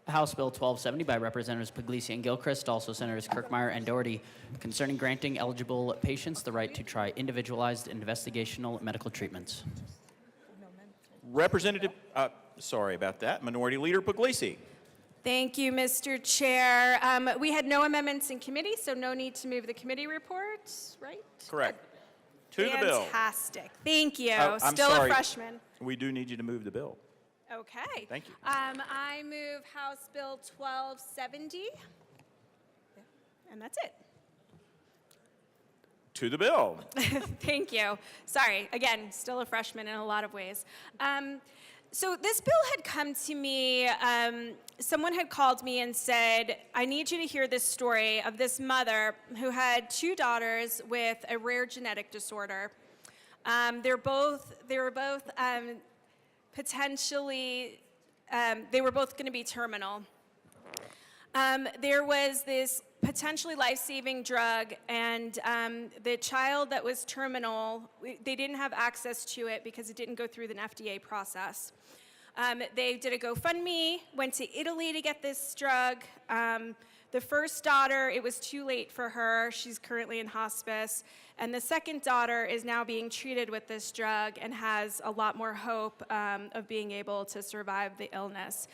House Bill 1270 by Representatives Puglisi and Gilchrist, also Senators Kirkmeyer and Doherty, concerning granting eligible patients the right to try individualized investigational medical treatments. Sorry about that, Minority Leader Puglisi. Thank you, Mr. Chair. We had no amendments in committee, so no need to move the committee reports, right? Correct. To the bill. Fantastic. Thank you. I'm Still sorry. a freshman. We do need you to move the bill. Okay. Thank you. I move House Bill 1270. And that's it. To the bill. Thank you. Sorry, again, still a freshman in a lot of ways. So this bill had come to me, someone had called me and said, I need you to hear this story of this mother who had 2 daughters with a rare genetic disorder. They were both potentially, they were both going to be terminal. There was this potentially life-saving drug, and the child that was terminal, they didn't have access to it because it didn't go through the FDA process. They did a GoFundMe, went to Italy to get this drug. The first daughter, it was too late for her. She's currently in hospice. And the second daughter is now being treated with this drug and has a lot more hope of being able to survive the illness.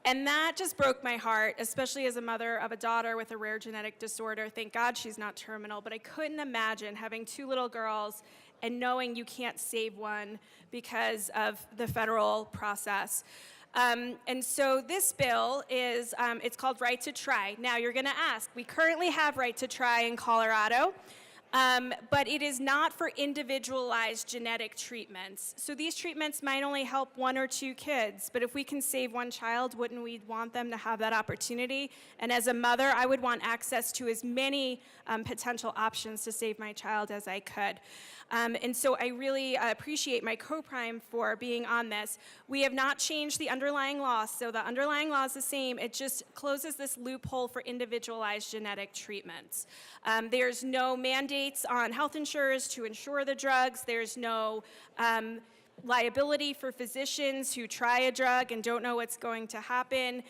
And that just broke my heart, especially as a mother of a daughter with a rare genetic disorder. Thank God she's not terminal, but I couldn't imagine having two little girls and knowing you can't save one because of the federal process. And so this bill is, it's called Right to Try. Now you're gonna ask, we currently have Right to Try in Colorado, but it is not for individualized genetic treatments. So these treatments might only help 1 or 2 kids, but if we can save one child, wouldn't we want them to have that opportunity? And as a mother, I would want access to as many potential options to save my child as I could. And so I really appreciate my co-prime for being on this. We have not changed the underlying law, so the underlying law is the same. It just closes this loophole for individualized genetic treatments. There's no mandates on health insurers to insure the drugs. There's no liability for physicians who try a drug and don't know what's going to happen.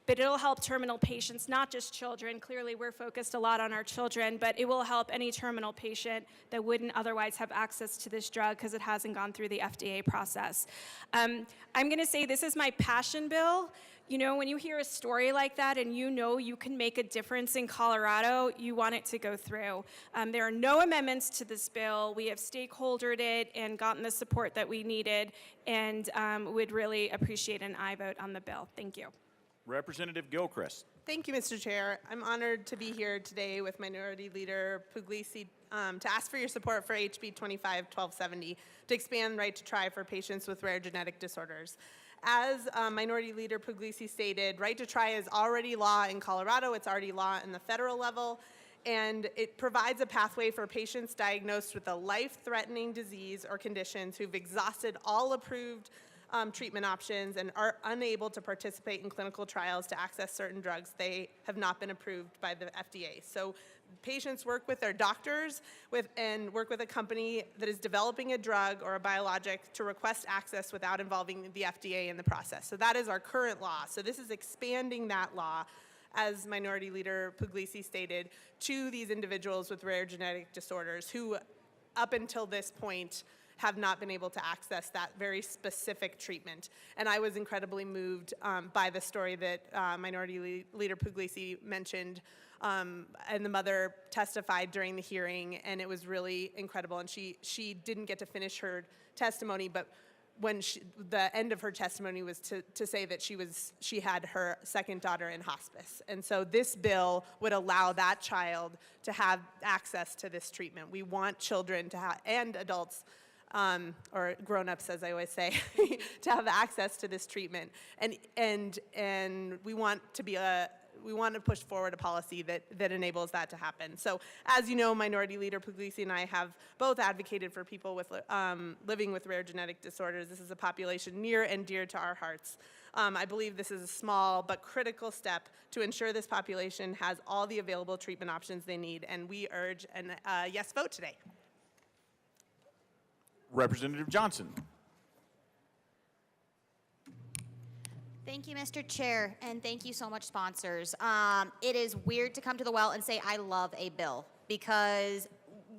But it'll help terminal patients, not just children. Clearly, we're focused a lot on our children, but it will help any terminal patient that wouldn't otherwise have access to this drug because it hasn't gone through the FDA process. I'm going to say this is my passion bill. You know, when you hear a story like that and you know you can make a difference in Colorado, you want it to go through. There are no amendments to this bill. We have stakeholdered it and gotten the support that we needed, and would really appreciate an aye vote on the bill. Thank you. Representative Gilchrist. Thank you, Mr. Chair. I'm honored to be here today with Minority Leader Puglisi to ask for your support for HB 25-1270 to expand Right to Try for patients with rare genetic disorders. As Minority Leader Puglisi stated, Right to Try is already law in Colorado. It's already law in the federal level, and it provides a pathway for patients diagnosed with a life-threatening disease or conditions who've exhausted all approved treatment options and are unable to participate in clinical trials to access certain drugs. They have not been approved by the FDA. So patients work with their doctors and work with a company that is developing a drug or a biologic to request access without involving the FDA in the process. So that is our current law. So this is expanding that law, as Minority Leader Puglisi stated, to these individuals with rare genetic disorders who, up until this point, have not been able to access that very specific treatment. And I was incredibly moved by the story that Minority Leader Puglisi mentioned, and the mother testified during the hearing, and it was really incredible. And she didn't get to finish her testimony, but when the end of her testimony was to say that she had her second daughter in hospice. And so this bill would allow that child to have access to this treatment. We want children to have, and adults, or grown-ups, as I always say, to have access to this treatment. And we want to push forward a policy that enables that to happen. So, as you know, Minority Leader Puglisi and I have both advocated for people with living with rare genetic disorders. This is a population near and dear to our hearts. I believe this is a small but critical step to ensure this population has all the available treatment options they need, and we urge a yes vote today. Representative Johnson. Thank you, Mr. Chair, and thank you so much, sponsors. It is weird to come to the well and say I love a bill, because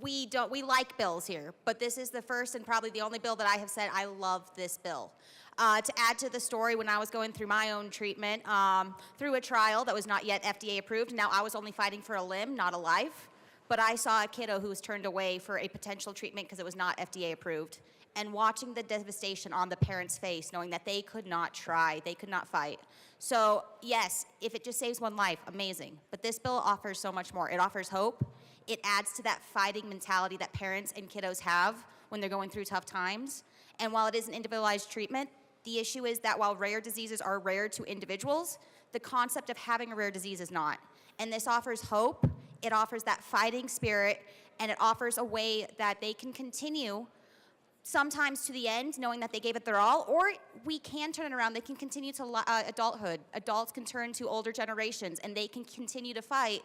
we like bills here, but this is the first and probably the only bill that I have said I love this bill. To add to the story, when I was going through my own treatment, through a trial that was not yet FDA approved, now I was only fighting for a limb, not a life. But I saw a kiddo who was turned away for a potential treatment because it was not FDA approved. And watching the devastation on the parents' face, knowing that they could not try, they could not fight. So yes, if it just saves one life, amazing. But this bill offers so much more. It offers hope. It adds to that fighting mentality that parents and kiddos have when they're going through tough times. And while it is an individualized treatment, the issue is that while rare diseases are rare to individuals, the concept of having a rare disease is not. And this offers hope. It offers that fighting spirit, and it offers a way that they can continue sometimes to the end, knowing that they gave it their all, or we can turn it around. They can continue to adulthood. Adults can turn to older generations, and they can continue to fight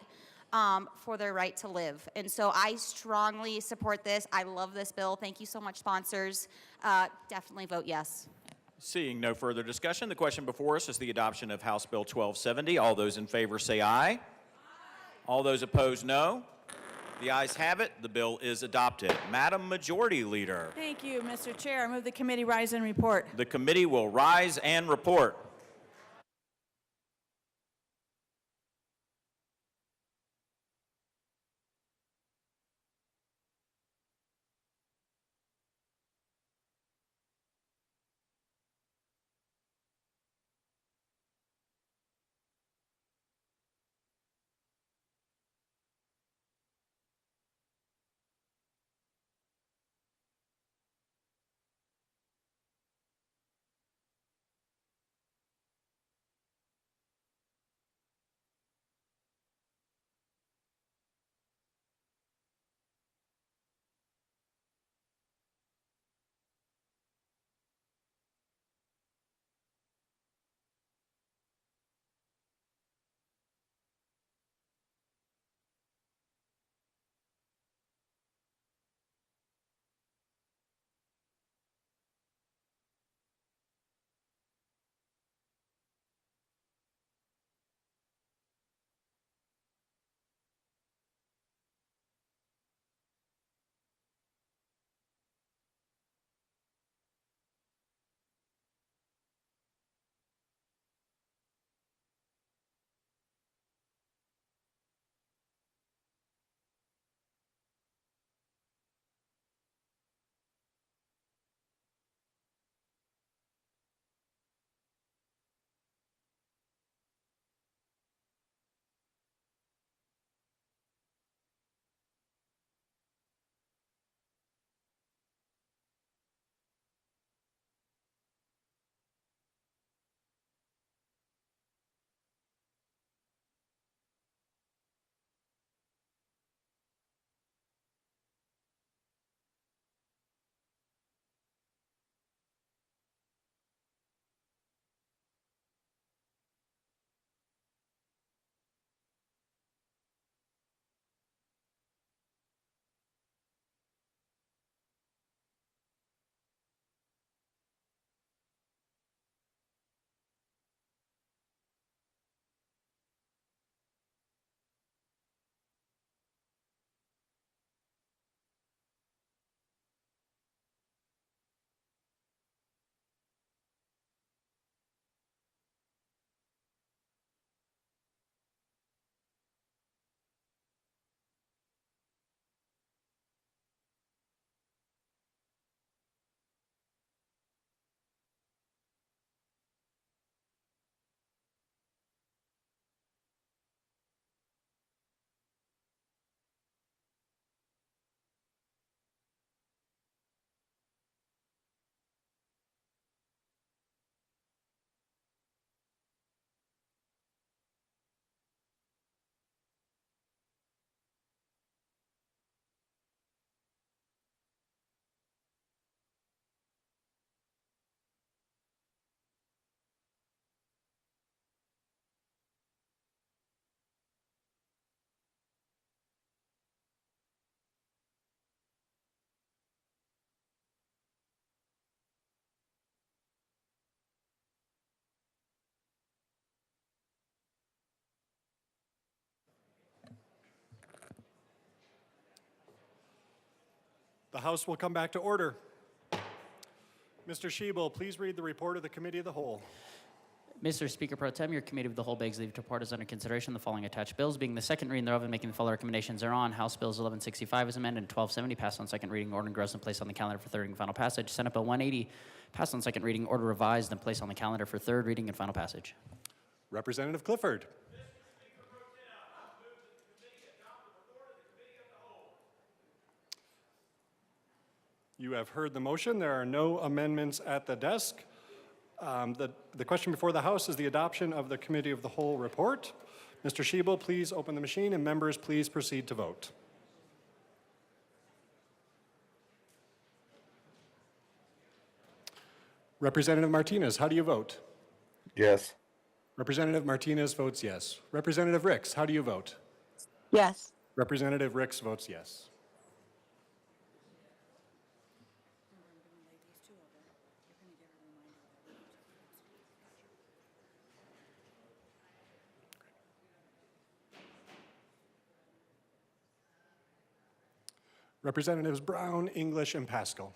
for their right to live. And so I strongly support this. I love this bill. Thank you so much, sponsors. Definitely vote yes. Seeing no further discussion, the question before us is the adoption of House Bill 1270. All those in favor say aye. All those opposed, no. The ayes have it. The bill is adopted. Madam Majority Leader. Thank you, Mr. Chair. I move the committee rise and report. The committee will rise and report. The House will come back to order. Mr. Schiebel, please read the report of the Committee of the Whole. Mr. Speaker Pro Tem, your Committee of the Whole begs leave to report as under consideration the following attached bills, being the second reading thereof and making the following recommendations thereon. House Bills 1165 as amended and 1270 passed on second reading, order engrossed and placed on the calendar for third reading and final passage. Senate Bill 180 passed on second reading, order revised and placed on the calendar for third reading and final passage. Representative Clifford. You have heard the motion. There are no amendments at the desk. The question before the House is the adoption of the Committee of the Whole report. Mr. Schiebel, please open the machine, and members, please proceed to vote. Representative Martinez, how do you vote? Yes. Representative Martinez votes yes. Representative Ricks, how do you vote? Yes. Representative Ricks votes yes. Representatives Brown, English, and Pascal.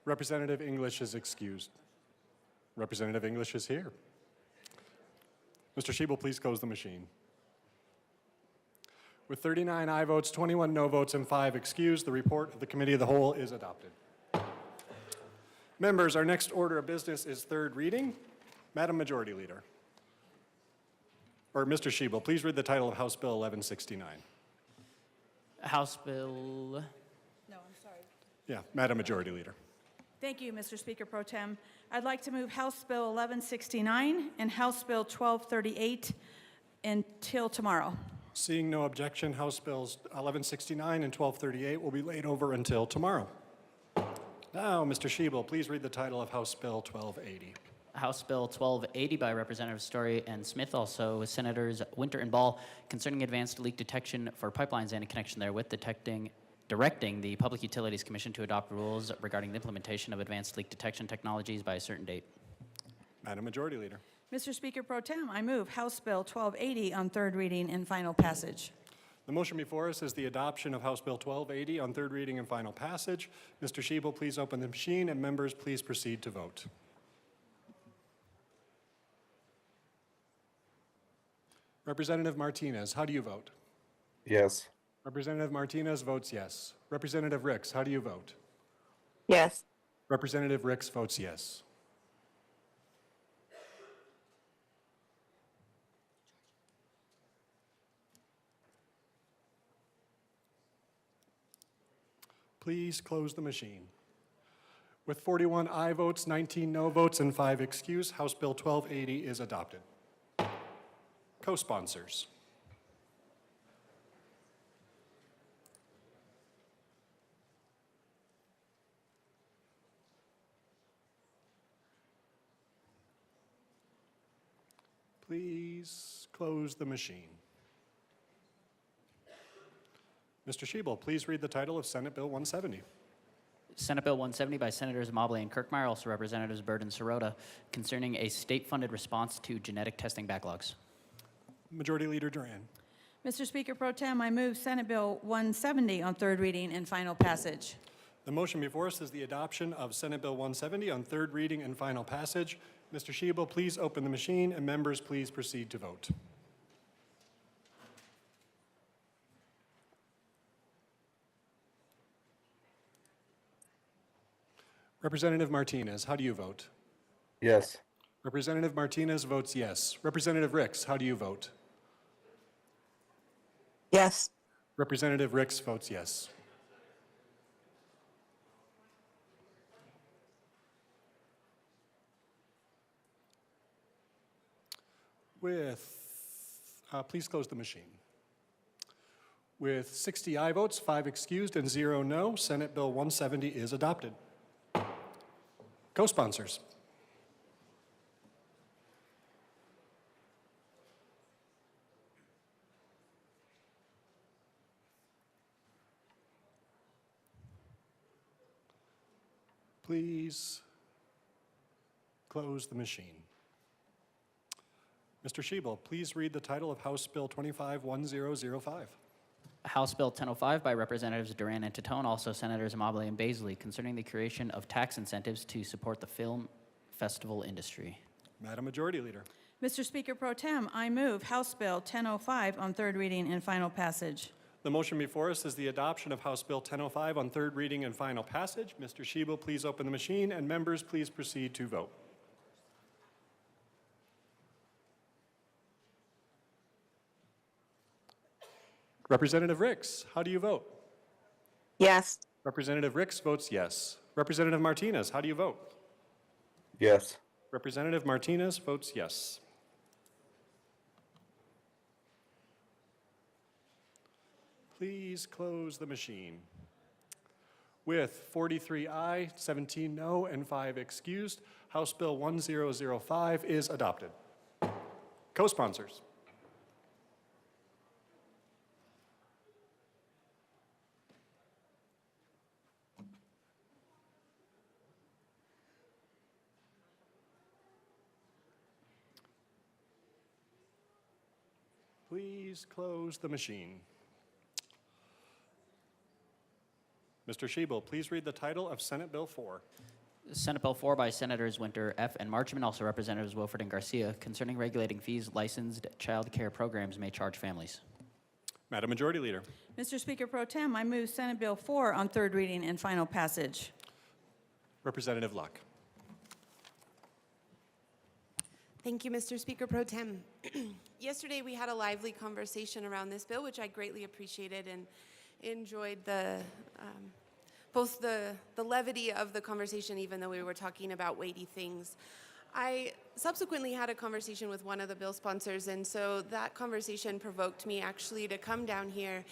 Representative English is excused. Representative English is here. Mr. Schiebel, please close the machine. With 39 aye votes, 21 no votes, and 5 excused, the report of the Committee of the Whole is adopted. Members, our next order of business is third reading. Madam Majority Leader. Or Mr. Schiebel, please read the title of House Bill 1169. House Bill. No, I'm sorry. Yeah, Madam Majority Leader. Thank you, Mr. Speaker Pro Tem. I'd like to move House Bill 1169 and House Bill 1238 until tomorrow. Seeing no objection, House Bills 1169 and 1238 will be laid over until tomorrow. Now, Mr. Schiebel, please read the title of House Bill 1280. House Bill 1280 by Representative Story and Smith, also with Senators Winter and Ball, concerning advanced leak detection for pipelines and in connection therewith, directing the Public Utilities Commission to adopt rules regarding the implementation of advanced leak detection technologies by a certain date. Madam Majority Leader. Mr. Speaker Pro Tem, I move House Bill 1280 on third reading and final passage. The motion before us is the adoption of House Bill 1280 on third reading and final passage. Mr. Schiebel, please open the machine, and members, please proceed to vote. Representative Martinez, how do you vote? Yes. Representative Martinez votes yes. Representative Ricks, how do you vote? Yes. Representative Ricks votes yes. Please close the machine. With 41 aye votes, 19 no votes, and 5 excused, House Bill 1280 is adopted. Co-sponsors. Please close the machine. Mr. Schiebel, please read the title of Senate Bill 170. Senate Bill 170 by Senators Mobley and Kirkmeyer, also Representatives Byrd and Sirota, concerning a state-funded response to genetic testing backlogs. Majority Leader Duran. Mr. Speaker Pro Tem, I move Senate Bill 170 on third reading and final passage. The motion before us is the adoption of Senate Bill 170 on third reading and final passage. Mr. Schiebel, please open the machine, and members, please proceed to vote. Representative Martinez, how do you vote? Yes. Representative Martinez votes yes. Representative Ricks, how do you vote? Yes. Representative Ricks votes yes. Please close the machine. With 60 aye votes, 5 excused, and 0 no, Senate Bill 170 is adopted. Co-sponsors. Please close the machine. Mr. Schiebel, please read the title of House Bill 251005. House Bill 1005 by Representatives Duran and Titone, also Senators Mobley and Baisley, concerning the creation of tax incentives to support the film festival industry. Madam Majority Leader. Mr. Speaker Pro Tem, I move House Bill 1005 on third reading and final passage. The motion before us is the adoption of House Bill 1005 on third reading and final passage. Mr. Schiebel, please open the machine, and members, please proceed to vote. Representative Ricks, how do you vote? Yes. Representative Ricks votes yes. Representative Martinez, how do you vote? Yes. Representative Martinez votes yes. please close the machine. With 43 aye, 17 no, and 5 excused, House Bill 1005 is adopted. Co-sponsors. Please close the machine. Mr. Schiebel, please read the title of Senate Bill 4. Senate Bill 4 by Senators Winter, F., and Marchman, also Representatives Wilford and Garcia, concerning regulating fees licensed child care programs may charge families. Madam Majority Leader. Mr. Speaker Pro Tem, I move Senate Bill 4 on third reading and final passage. Representative Luck. Thank you, Mr. Speaker Pro Tem. Yesterday, we had a lively conversation around this bill, which I greatly appreciated and enjoyed both the levity of the conversation, even though we were talking about weighty things. I subsequently had a conversation with one of the bill sponsors, and so that conversation provoked me actually to come down here.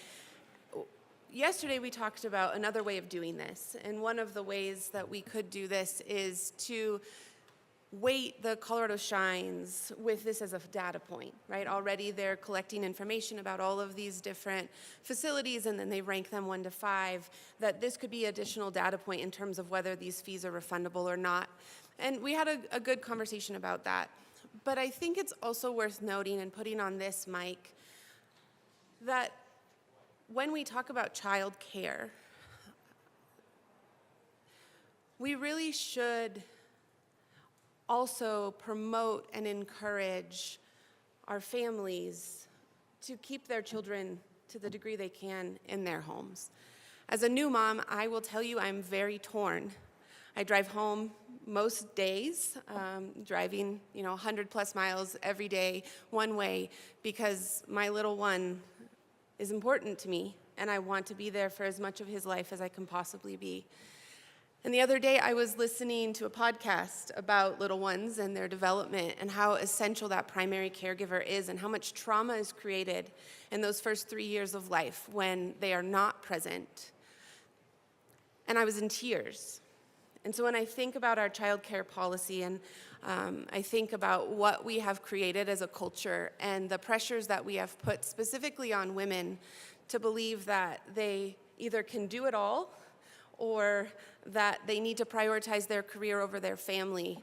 Yesterday, we talked about another way of doing this, and one of the ways that we could do this is to weight the Colorado Shines with this as a data point, right? Already they're collecting information about all of these different facilities, and then they rank them 1 to 5, that this could be additional data point in terms of whether these fees are refundable or not. And we had a good conversation about that. But I think it's also worth noting and putting on this mic that when we talk about child care, we really should also promote and encourage our families to keep their children to the degree they can in their homes. As a new mom, I will tell you I'm very torn. I drive home most days, driving 100 plus miles every day one way, because my little one is important to me and I want to be there for as much of his life as I can possibly be. And the other day, I was listening to a podcast about little ones and their development and how essential that primary caregiver is and how much trauma is created in those first 3 years of life when they are not present. And I was in tears. And so when I think about our child care policy and I think about what we have created as a culture and the pressures that we have put specifically on women to believe that they either can do it all or that they need to prioritize their career over their family,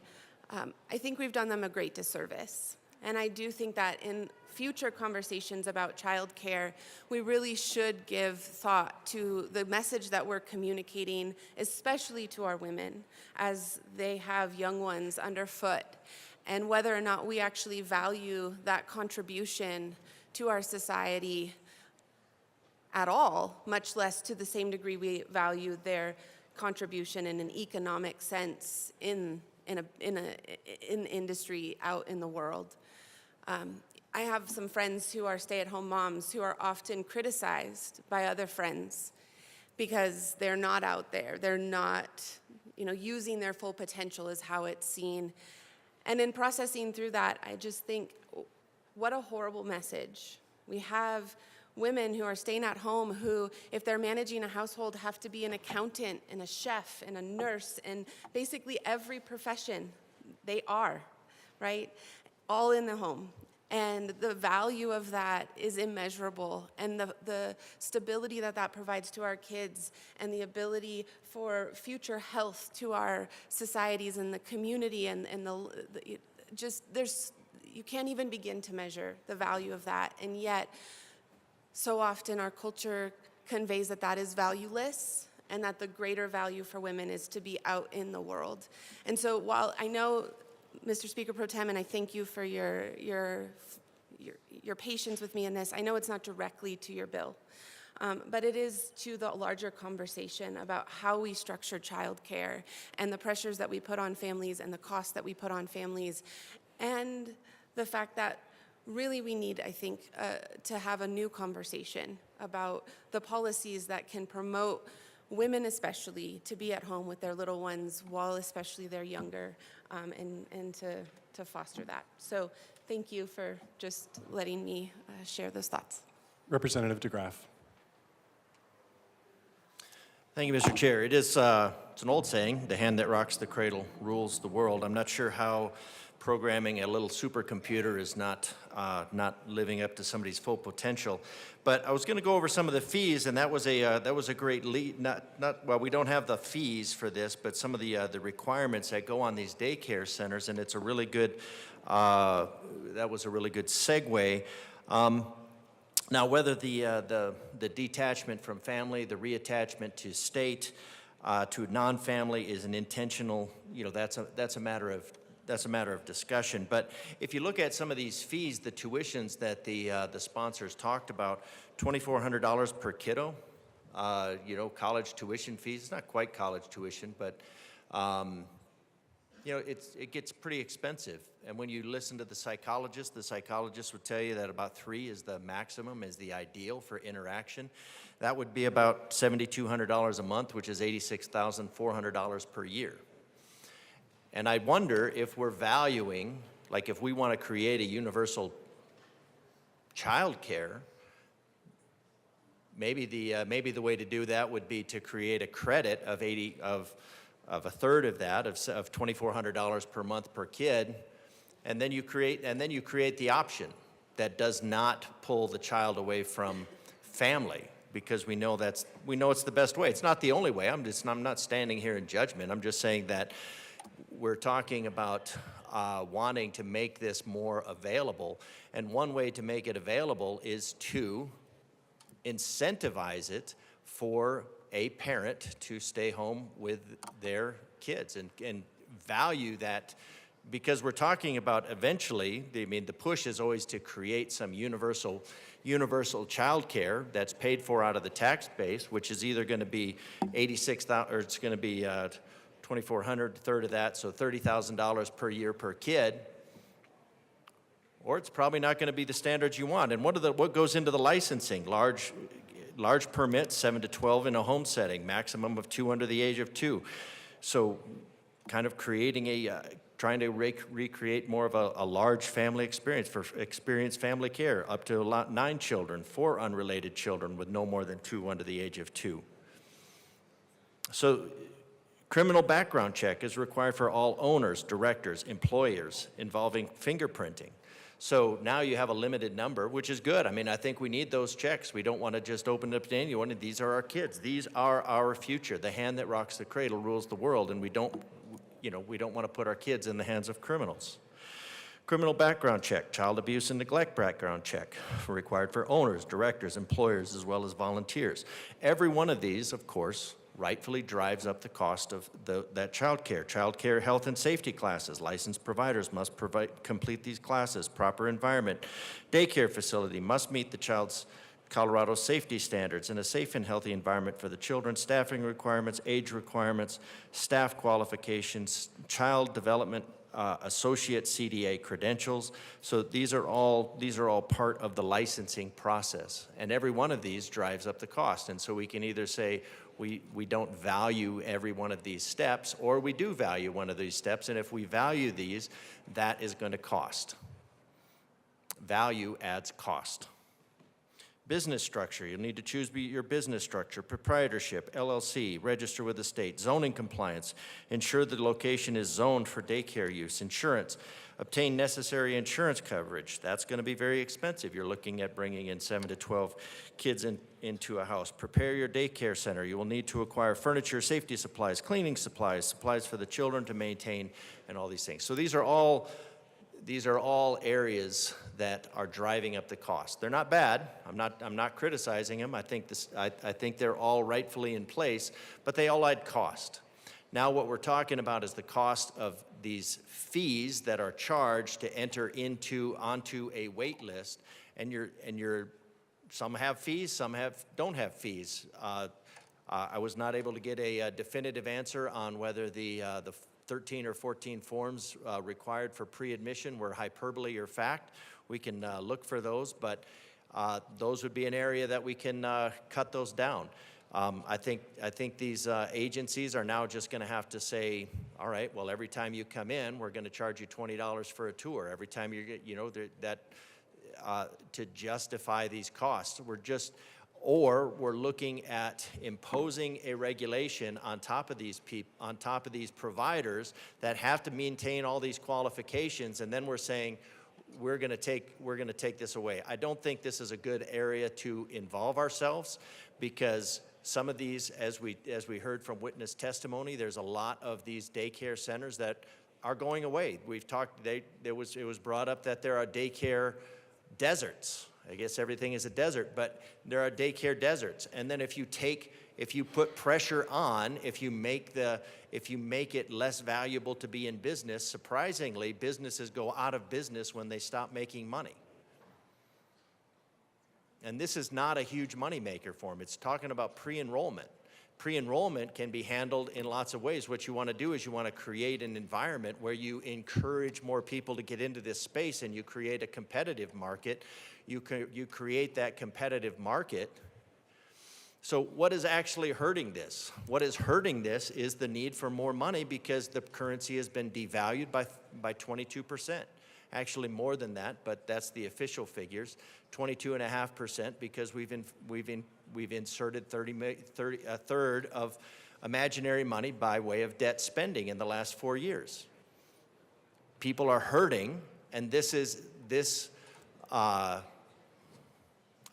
I think we've done them a great disservice. And I do think that in future conversations about childcare, we really should give thought to the message that we're communicating, especially to our women as they have young ones underfoot, and whether or not we actually value that contribution to our society at all, much less to the same degree we value their contribution in an economic sense in industry out in the world. I have some friends who are stay-at-home moms who are often criticized by other friends because they're not out there. They're not, using their full potential is how it's seen. And in processing through that, I just think, what a horrible message. We have women who are staying at home who, if they're managing a household, have to be an accountant and a chef and a nurse and basically every profession they are, right? All in the home. And the value of that is immeasurable, and the stability that that provides to our kids and the ability for future health to our societies and the community and you can't even begin to measure the value of that. And yet, so often our culture conveys that that is valueless and that the greater value for women is to be out in the world. And so while I know, Mr. Speaker Pro Tem, and I thank you for your patience with me in this, I know it's not directly to your bill, but it is to the larger conversation about how we structure childcare and the pressures that we put on families and the costs that we put on families, and the fact that really we need, I think, to have a new conversation about the policies that can promote women especially to be at home with their little ones while especially they're younger, and to foster that. So thank you for just letting me share those thoughts. Representative DeGraff. Thank you, Mr. Chair. It's an old saying, the hand that rocks the cradle rules the world. I'm not sure how programming a little supercomputer is not living up to somebody's full potential. But I was going to go over some of the fees, and that was a great lead. Well, we don't have the fees for this, but some of the requirements that go on these daycare centers, and it's a really good. That was a really good segue. Now, whether the detachment from family, the reattachment to state, to non-family is an intentional, that's a matter of discussion. But if you look at some of these fees, the tuitions that the sponsors talked about, $2,400 per kiddo, college tuition fees. It's not quite college tuition, but it gets pretty expensive. And when you listen to the psychologist would tell you that about 3 is the maximum, is the ideal for interaction. That would be about $7,200 a month, which is $86,400 per year. And I wonder if we're valuing, like if we want to create a universal child care, maybe the way to do that would be to create a credit of a third of that, of $2,400 per month per kid, and then you create the option that does not pull the child away from family, because we know it's the best way. It's not the only way. I'm not standing here in judgment. I'm just saying that we're talking about wanting to make this more available, and one way to make it available is to incentivize it for a parent to stay home with their kids and value that, because we're talking about eventually, the push is always to create some universal child care that's paid for out of the tax base, which is either going to be $86,000 or it's going to be $2,400, a third of that, so $30,000 per year per kid, or it's probably not going to be the standards you want. And what goes into the licensing? Large permits, 7 to 12 in a home setting, maximum of 2 under the age of 2. So kind of creating trying to recreate more of a large family experience for experienced family care, up to 9 children, 4 unrelated children with no more than 2 under the age of 2. So criminal background check is required for all owners, directors, employers involving fingerprinting. So now you have a limited number, which is good. I think we need those checks. We don't want to just open it up to anyone. These are our kids. These are our future. The hand that rocks the cradle rules the world, and we don't want to put our kids in the hands of criminals. Criminal background check, child abuse and neglect background check, required for owners, directors, employers, as well as volunteers. Every one of these, of course, rightfully drives up the cost of that child care. Child care health and safety classes. Licensed providers must complete these classes. Proper environment. Daycare facility must meet the child's Colorado safety standards in a safe and healthy environment for the children. Staffing requirements, age requirements, staff qualifications, child development, associate CDA credentials. So these are all part of the licensing process. And every one of these drives up the cost. And so we can either say, we don't value every one of these steps, or we do value one of these steps, and if we value these, that is going to cost. Value adds cost. Business structure, you'll need to choose your business structure, proprietorship, LLC, register with the state, zoning compliance, ensure the location is zoned for daycare use, insurance, obtain necessary insurance coverage. That's going to be very expensive. You're looking at bringing in 7 to 12 kids into a house. Prepare your daycare center. You will need to acquire furniture, safety supplies, cleaning supplies, supplies for the children to maintain, and all these things. So these are all areas that are driving up the cost. They're not bad. I'm not criticizing them. I think they're all rightfully in place, but they all add cost. Now what we're talking about is the cost of these fees that are charged to enter onto a wait list, and some have fees, some don't have fees. I was not able to get a definitive answer on whether the 13 or 14 forms required for pre-admission were hyperbole or fact. We can look for those, but those would be an area that we can cut those down. I think these agencies are now just going to have to say, all right, well, every time you come in, we're going to charge you $20 for a tour. Every time you get, to justify these costs. or we're looking at imposing a regulation on top of these providers that have to maintain all these qualifications, and then we're saying we're going to take this away. I don't think this is a good area to involve ourselves, because some of these, as we heard from witness testimony, there's a lot of these daycare centers that are going away. We've talked. It was brought up that there are daycare deserts. I guess everything is a desert, but there are daycare deserts. And then if you put pressure on, if you make it less valuable to be in business, surprisingly, businesses go out of business when they stop making money. And this is not a huge moneymaker for them. It's talking about pre-enrollment. Pre-enrollment can be handled in lots of ways. What you want to do is you want to create an environment where you encourage more people to get into this space, and you create a competitive market. You create that competitive market. So what is actually hurting this? What is hurting this is the need for more money, because the currency has been devalued by 22%. Actually more than that, but that's the official figures. 22.5%, because we've inserted a third of imaginary money by way of debt spending in the last 4 years. People are hurting, and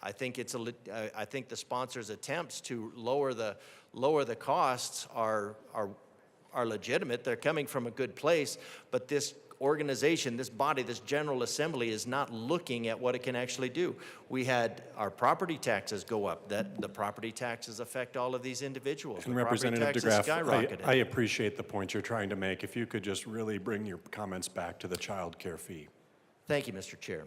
I think the sponsors' attempts to lower the costs are legitimate. They're coming from a good place, but this organization, this body, this General Assembly is not looking at what it can actually do. We had our property taxes go up. The property taxes affect all of these individuals. And The property Representative taxes DeGraff, skyrocketed. I appreciate the point you're trying to make. If you could just really bring your comments back to the child care fee. Thank you, Mr. Chair.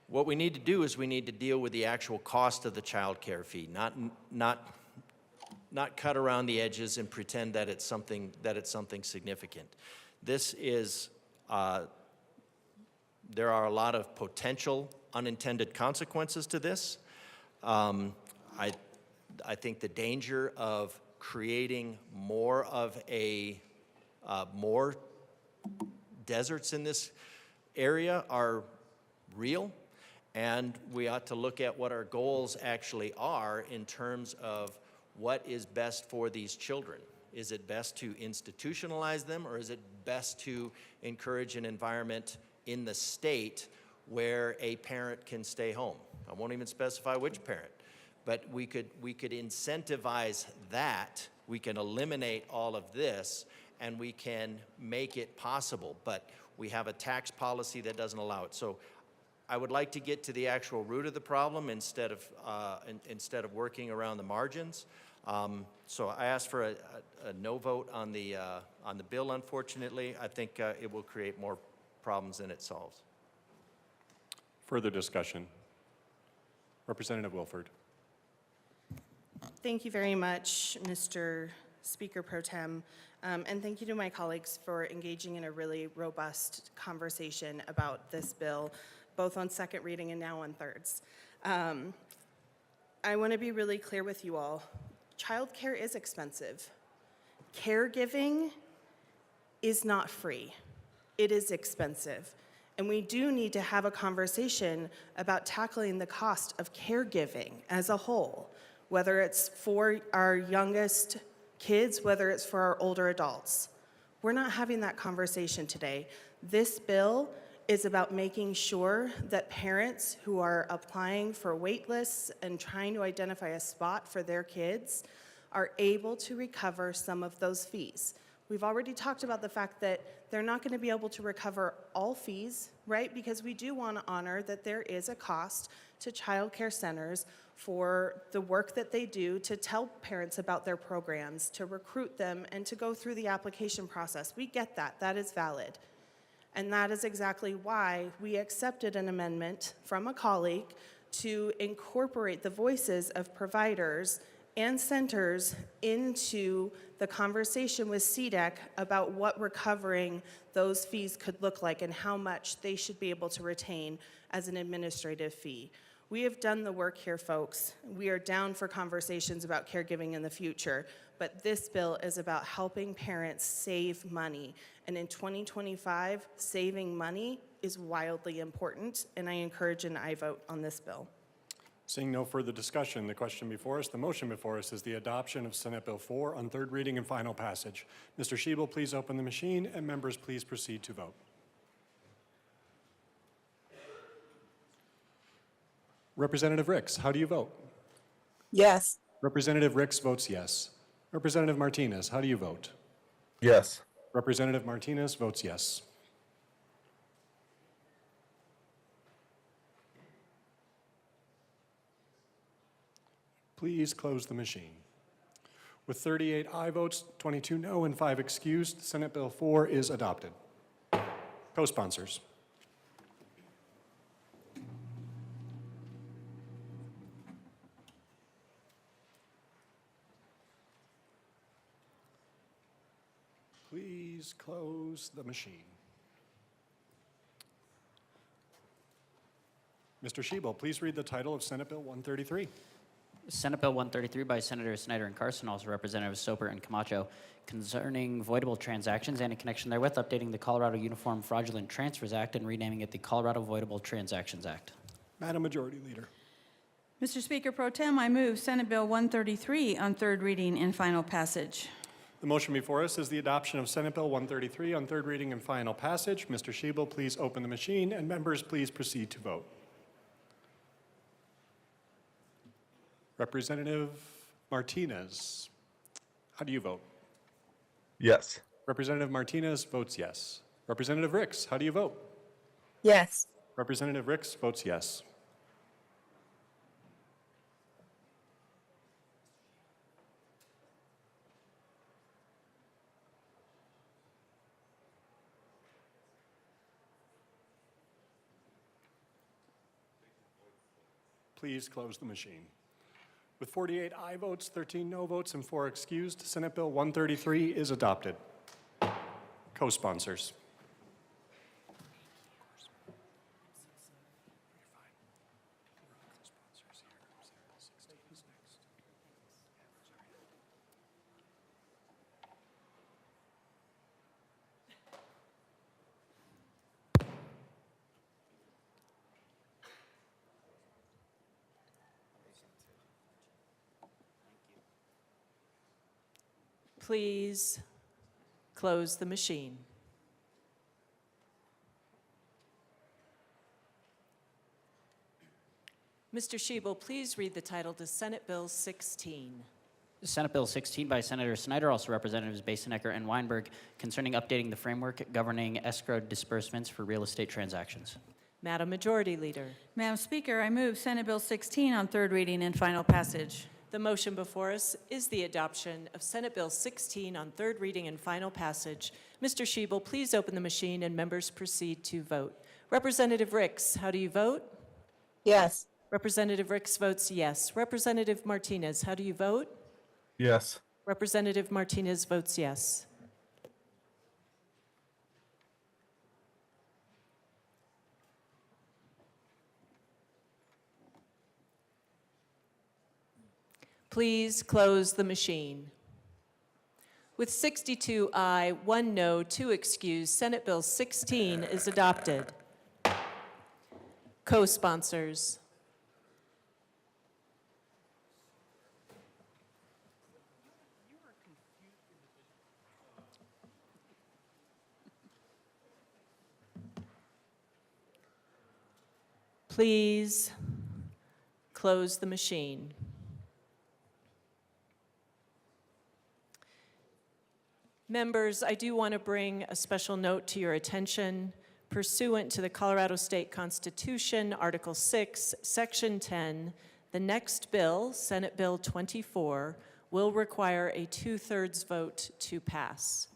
What we need to do is we need to deal with the actual cost of the child care fee, not cut around the edges and pretend that it's something significant. This is, there are a lot of potential unintended consequences to this. I think the danger of creating more of more deserts in this area are real, and we ought to look at what our goals actually are in terms of what is best for these children. Is it best to institutionalize them, or is it best to encourage an environment in the state where a parent can stay home? I won't even specify which parent, but we could incentivize that. We can eliminate all of this, and we can make it possible, but we have a tax policy that doesn't allow it. So I would like to get to the actual root of the problem instead of working around the margins. So I ask for a no vote on the bill, unfortunately. I think it will create more problems than it solves. Further discussion. Representative Wilford. Thank you very much, Mr. Speaker Pro Tem, and thank you to my colleagues for engaging in a really robust conversation about this bill, both on second reading and now on thirds. I want to be really clear with you all. Childcare is expensive. Caregiving is not free. It is expensive. And we do need to have a conversation about tackling the cost of caregiving as a whole, whether it's for our youngest kids, whether it's for our older adults. We're not having that conversation today. This bill is about making sure that parents who are applying for wait lists and trying to identify a spot for their kids are able to recover some of those fees. We've already talked about the fact that they're not going to be able to recover all fees, right? Because we do want to honor that there is a cost to child care centers for the work that they do to tell parents about their programs, to recruit them, and to go through the application process. We get that. That is valid. And that is exactly why we accepted an amendment from a colleague to incorporate the voices of providers and centers into the conversation with CDEC about what recovering those fees could look like and how much they should be able to retain as an administrative fee. We have done the work here, folks. We are down for conversations about caregiving in the future, but this bill is about helping parents save money. And in 2025, saving money is wildly important, and I encourage an aye vote on this bill. Seeing no further discussion, the question before us, the motion before us is the adoption of Senate Bill 4 on third reading and final passage. Mr. Shebel, please open the machine, and members, please proceed to vote. Representative Ricks, how do you vote? Yes. Representative Ricks votes yes. Representative Martinez, how do you vote? Yes. Representative Martinez votes yes. Please close the machine. With 38 aye votes, 22 no, and 5 excused, Senate Bill 4 is adopted. Co-sponsors. Please close the machine. Mr. Shebel, please read the title of Senate Bill 133. Senate Bill 133 by Senators Snyder and Carson, also Representatives Soper and Camacho, concerning voidable transactions and in connection therewith updating the Colorado Uniform Fraudulent Transfers Act and renaming it the Colorado Voidable Transactions Act. Madam Majority Leader. Mr. Speaker Pro Tem, I move Senate Bill 133 on third reading and final passage. The motion before us is the adoption of Senate Bill 133 on third reading and final passage. Mr. Shebel, please open the machine, and members, please proceed to vote. Representative Martinez, how do you vote? Yes. Representative Martinez votes yes. Representative Ricks, how do you vote? Yes. Representative Ricks votes yes. Please close the machine. With 48 aye votes, 13 no votes, and 4 excused, Senate Bill 133 is adopted. Co-sponsors. Please close the machine. Mr. Shebel, please read the title to Senate Bill 16. Senate Bill 16 by Senator Snyder, also Representatives Basenecker and Weinberg, concerning updating the framework governing escrow disbursements for real estate transactions. Madam Majority Leader. Madam Speaker, I move Senate Bill 16 on third reading and final passage. The motion before us is the adoption of Senate Bill 16 on third reading and final passage. Mr. Shebel, please open the machine and members proceed to vote. Representative Ricks, how do you vote? Yes. Representative Ricks votes yes. Representative Martinez, how do you vote? Yes. Representative Martinez votes yes. Please close the machine. With 62 aye, 1 no, 2 excused, Senate Bill 16 is adopted. Co-sponsors. Please close the machine. Members, I do want to bring a special note to your attention. Pursuant to the Colorado State Constitution, Article 6, Section 10, the next bill, Senate Bill 24, will require a 2/3 vote to pass.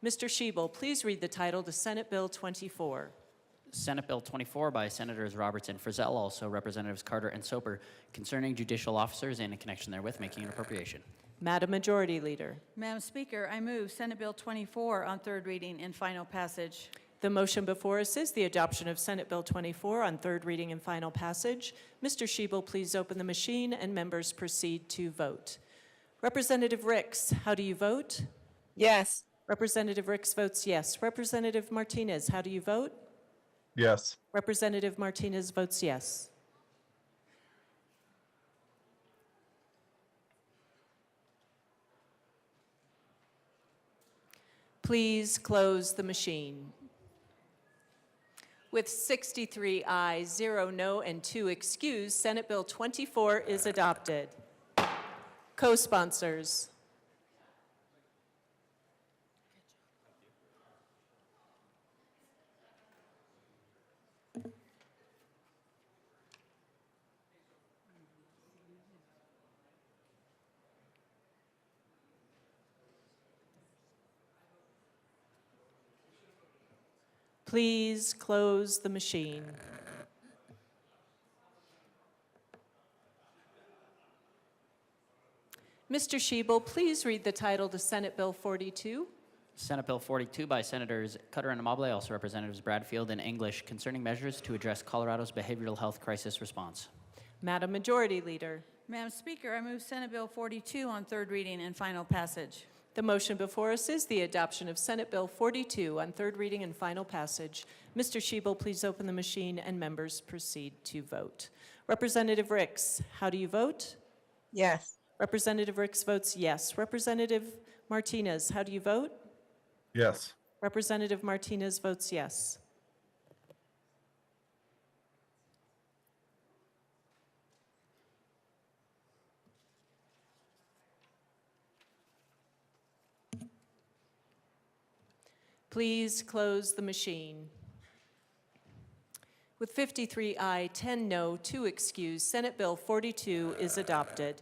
Mr. Shebel, please read the title to Senate Bill 24. Senate Bill 24 by Senators Roberts and Frizzell, also Representatives Carter and Soper, concerning judicial officers and in connection therewith making an appropriation. Madam Majority Leader. Madam Speaker, I move Senate Bill 24 on third reading and final passage. The motion before us is the adoption of Senate Bill 24 on third reading and final passage. Mr. Shebel, please open the machine and members proceed to vote. Representative Ricks, how do you vote? Yes. Representative Ricks votes yes. Representative Martinez, how do you vote? Yes. Representative Martinez votes yes. Please close the machine. With 63 ayes, 0 no, and 2 excused, Senate Bill 24 is adopted. Co-sponsors. Please close the machine. Mr. Shebel, please read the title to Senate Bill 42. Senate Bill 42 by Senators Cutter and Amabile, also Representatives Bradfield and English, concerning measures to address Colorado's behavioral health crisis response. Madam Majority Leader. Madam Speaker, I move Senate Bill 42 on third reading and final passage. The motion before us is the adoption of Senate Bill 42 on third reading and final passage. Mr. Shebel, please open the machine and members proceed to vote. Representative Ricks, how do you vote? Yes. Representative Ricks votes yes. Representative Martinez, how do you vote? Yes. Representative Martinez votes yes. Please close the machine. With 53 aye, 10 no, 2 excused, Senate Bill 42 is adopted.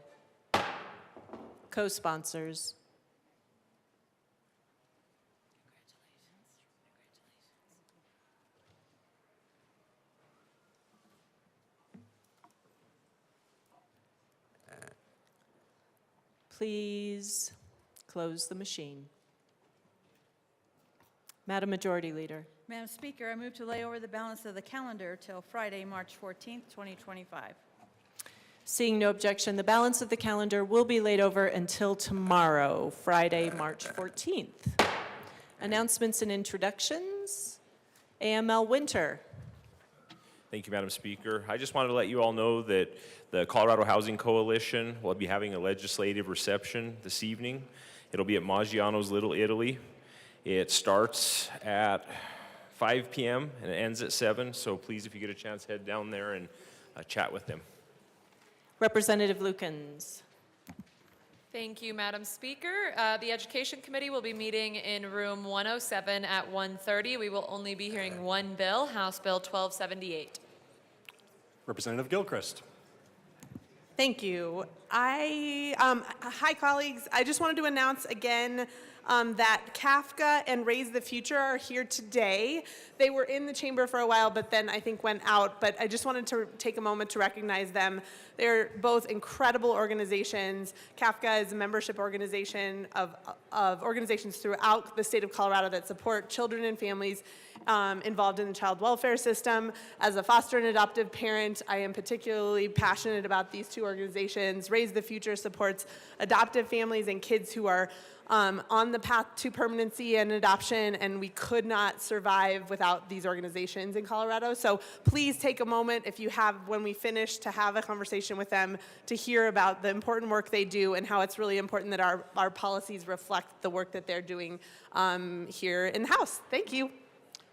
Co-sponsors. Please close the machine. Madam Majority Leader. Madam Speaker, I move to lay over the balance of the calendar till Friday, March 14th, 2025. Seeing no objection, the balance of the calendar will be laid over until tomorrow, Friday, March 14th. Announcements and introductions. AML Winter. Thank you, Madam Speaker. I just wanted to let you all know that the Colorado Housing Coalition will be having a legislative reception this evening. It'll be at Maggiano's Little Italy. It starts at 5 p.m. and it ends at 7, so please, if you get a chance, head down there and chat with them. Representative Lukens. Thank you, Madam Speaker. The Education Committee will be meeting in room 107 at 1:30. We will only be hearing one bill, House Bill 1278. Representative Gilchrist. Thank you. Hi, colleagues. I just wanted to announce again that KAFCA and Raise the Future are here today. They were in the chamber for a while, but then I think went out. But I just wanted to take a moment to recognize them. They're both incredible organizations. KAFCA is a membership organization of organizations throughout the state of Colorado that support children and families involved in the child welfare system. As a foster and adoptive parent, I am particularly passionate about these two organizations. Raise the Future supports adoptive families and kids who are on the path to permanency and adoption, and we could not survive without these organizations in Colorado. So please take a moment, if you have, when we finish, to have a conversation with them to hear about the important work they do and how it's really important that our policies reflect the work that they're doing here in the House. Thank you.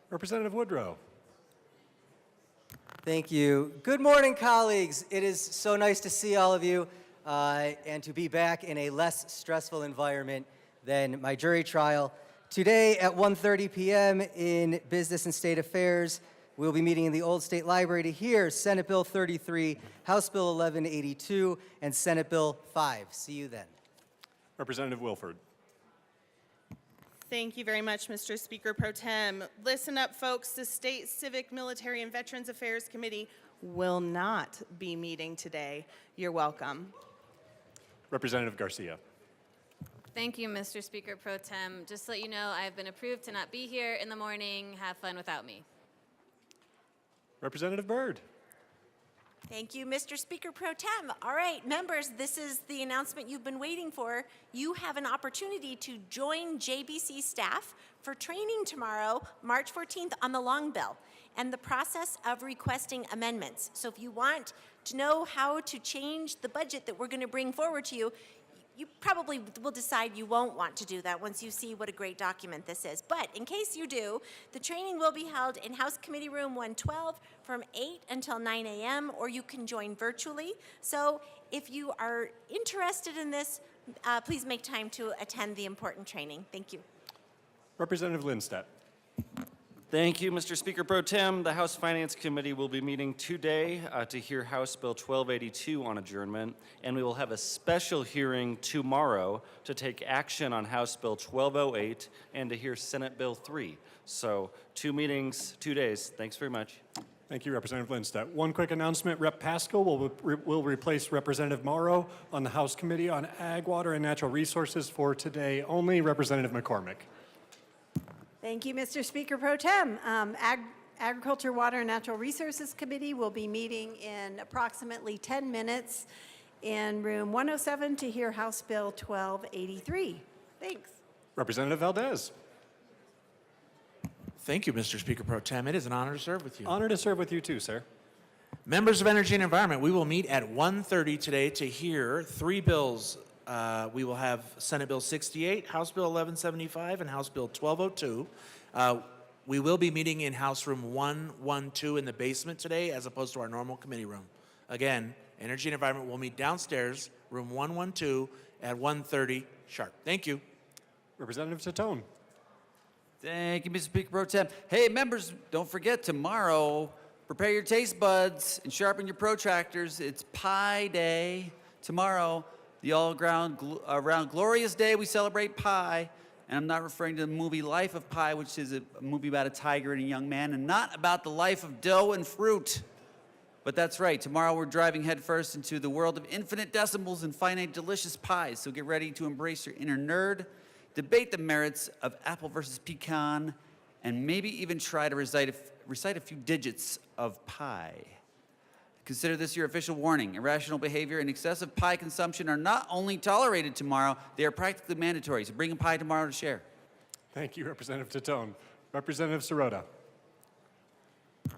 Representative Woodrow. Thank you. Good morning, colleagues. It is so nice to see all of you and to be back in a less stressful environment than my jury trial. Today at 1:30 p.m. in Business and State Affairs, we'll be meeting in the Old State Library to hear Senate Bill 33, House Bill 1182, and Senate Bill 5. See you then. Representative Wilford. Thank you very much, Mr. Speaker Pro Tem. Listen up, folks. The State Civic, Military, and Veterans Affairs Committee will not be meeting today. You're welcome. Representative Garcia. Thank you, Mr. Speaker Pro Tem. Just to let you know, I've been approved to not be here in the morning. Have fun without me. Representative Byrd. Thank you, Mr. Speaker Pro Tem. All right, members, this is the announcement you've been waiting for. You have an opportunity to join JBC staff for training tomorrow, March 14th, on the long bill and the process of requesting amendments. So if you want to know how to change the budget that we're going to bring forward to you, you probably will decide you won't want to do that once you see what a great document this is. But in case you do, the training will be held in House Committee Room 112 from 8 until 9 a.m., or you can join virtually. So if you are interested in this, please make time to attend the important training. Thank you. Representative Lindstedt. Thank you, Mr. Speaker Pro Tem. The House Finance Committee will be meeting today to hear House Bill 1282 on adjournment, and we will have a special hearing tomorrow to take action on House Bill 1208 and to hear Senate Bill 3. So 2 meetings, 2 days. Thanks very much. Thank you, Representative Lindstedt. One quick announcement. Rep. Pascal will replace Representative Morrow on the House Committee on Ag, Water, and Natural Resources for today only. Representative McCormick. Thank you, Mr. Speaker Pro Tem. Agriculture, Water, and Natural Resources Committee will be meeting in approximately 10 minutes in room 107 to hear House Bill 1283. Thanks. Representative Valdez. Thank you, Mr. Speaker Pro Tem. It is an honor to serve with you. Honor to serve with you too, sir. Members of Energy and Environment, we will meet at 1:30 today to hear 3 bills. We will have Senate Bill 68, House Bill 1175, and House Bill 1202. We will be meeting in House Room 112 in the basement today as opposed to our normal committee room. Again, Energy and Environment will meet downstairs, room 112 at 1:30 sharp. Thank you. Representative Tatone. Thank you, Mr. Speaker Pro Tem. Hey, members, don't forget tomorrow, prepare your taste buds and sharpen your protractors. It's Pie Day. Tomorrow, the all-around glorious day, we celebrate pie. And I'm not referring to the movie Life of Pi, which is a movie about a tiger and a young man, and not about the life of dough and fruit. But that's right, tomorrow we're driving headfirst into the world of infinite decimals and finite delicious pies. So get ready to embrace your inner nerd, debate the merits of apple versus pecan, and maybe even try to recite a few digits of pi. Consider this your official warning. Irrational behavior and excessive pie consumption are not only tolerated tomorrow, they are practically mandatory. So bring a pie tomorrow to share. Thank you, Representative Tatone. Representative Sirota.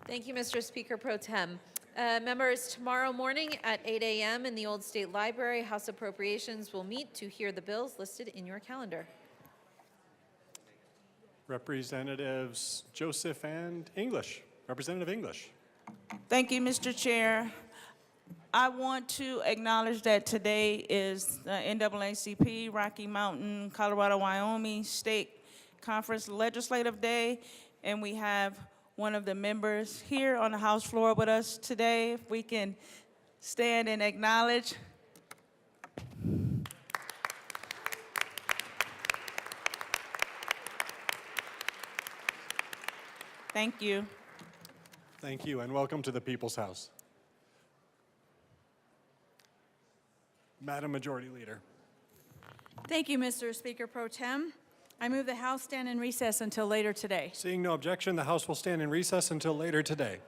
Thank you, Mr. Speaker Pro Tem. Members, tomorrow morning at 8 a.m. in the Old State Library, House Appropriations will meet to hear the bills listed in your calendar. Representatives Joseph and English. Representative English. Thank you, Mr. Chair. I want to acknowledge that today is the NAACP Rocky Mountain, Colorado, Wyoming State Conference Legislative Day, and we have one of the members here on the House floor with us today. If we can stand and acknowledge. Thank you. Thank you, and welcome to the People's House. Madam Majority Leader. Thank you, Mr. Speaker Pro Tem. I move the House stand in recess until later today. Seeing no objection, the House will stand in recess until later today.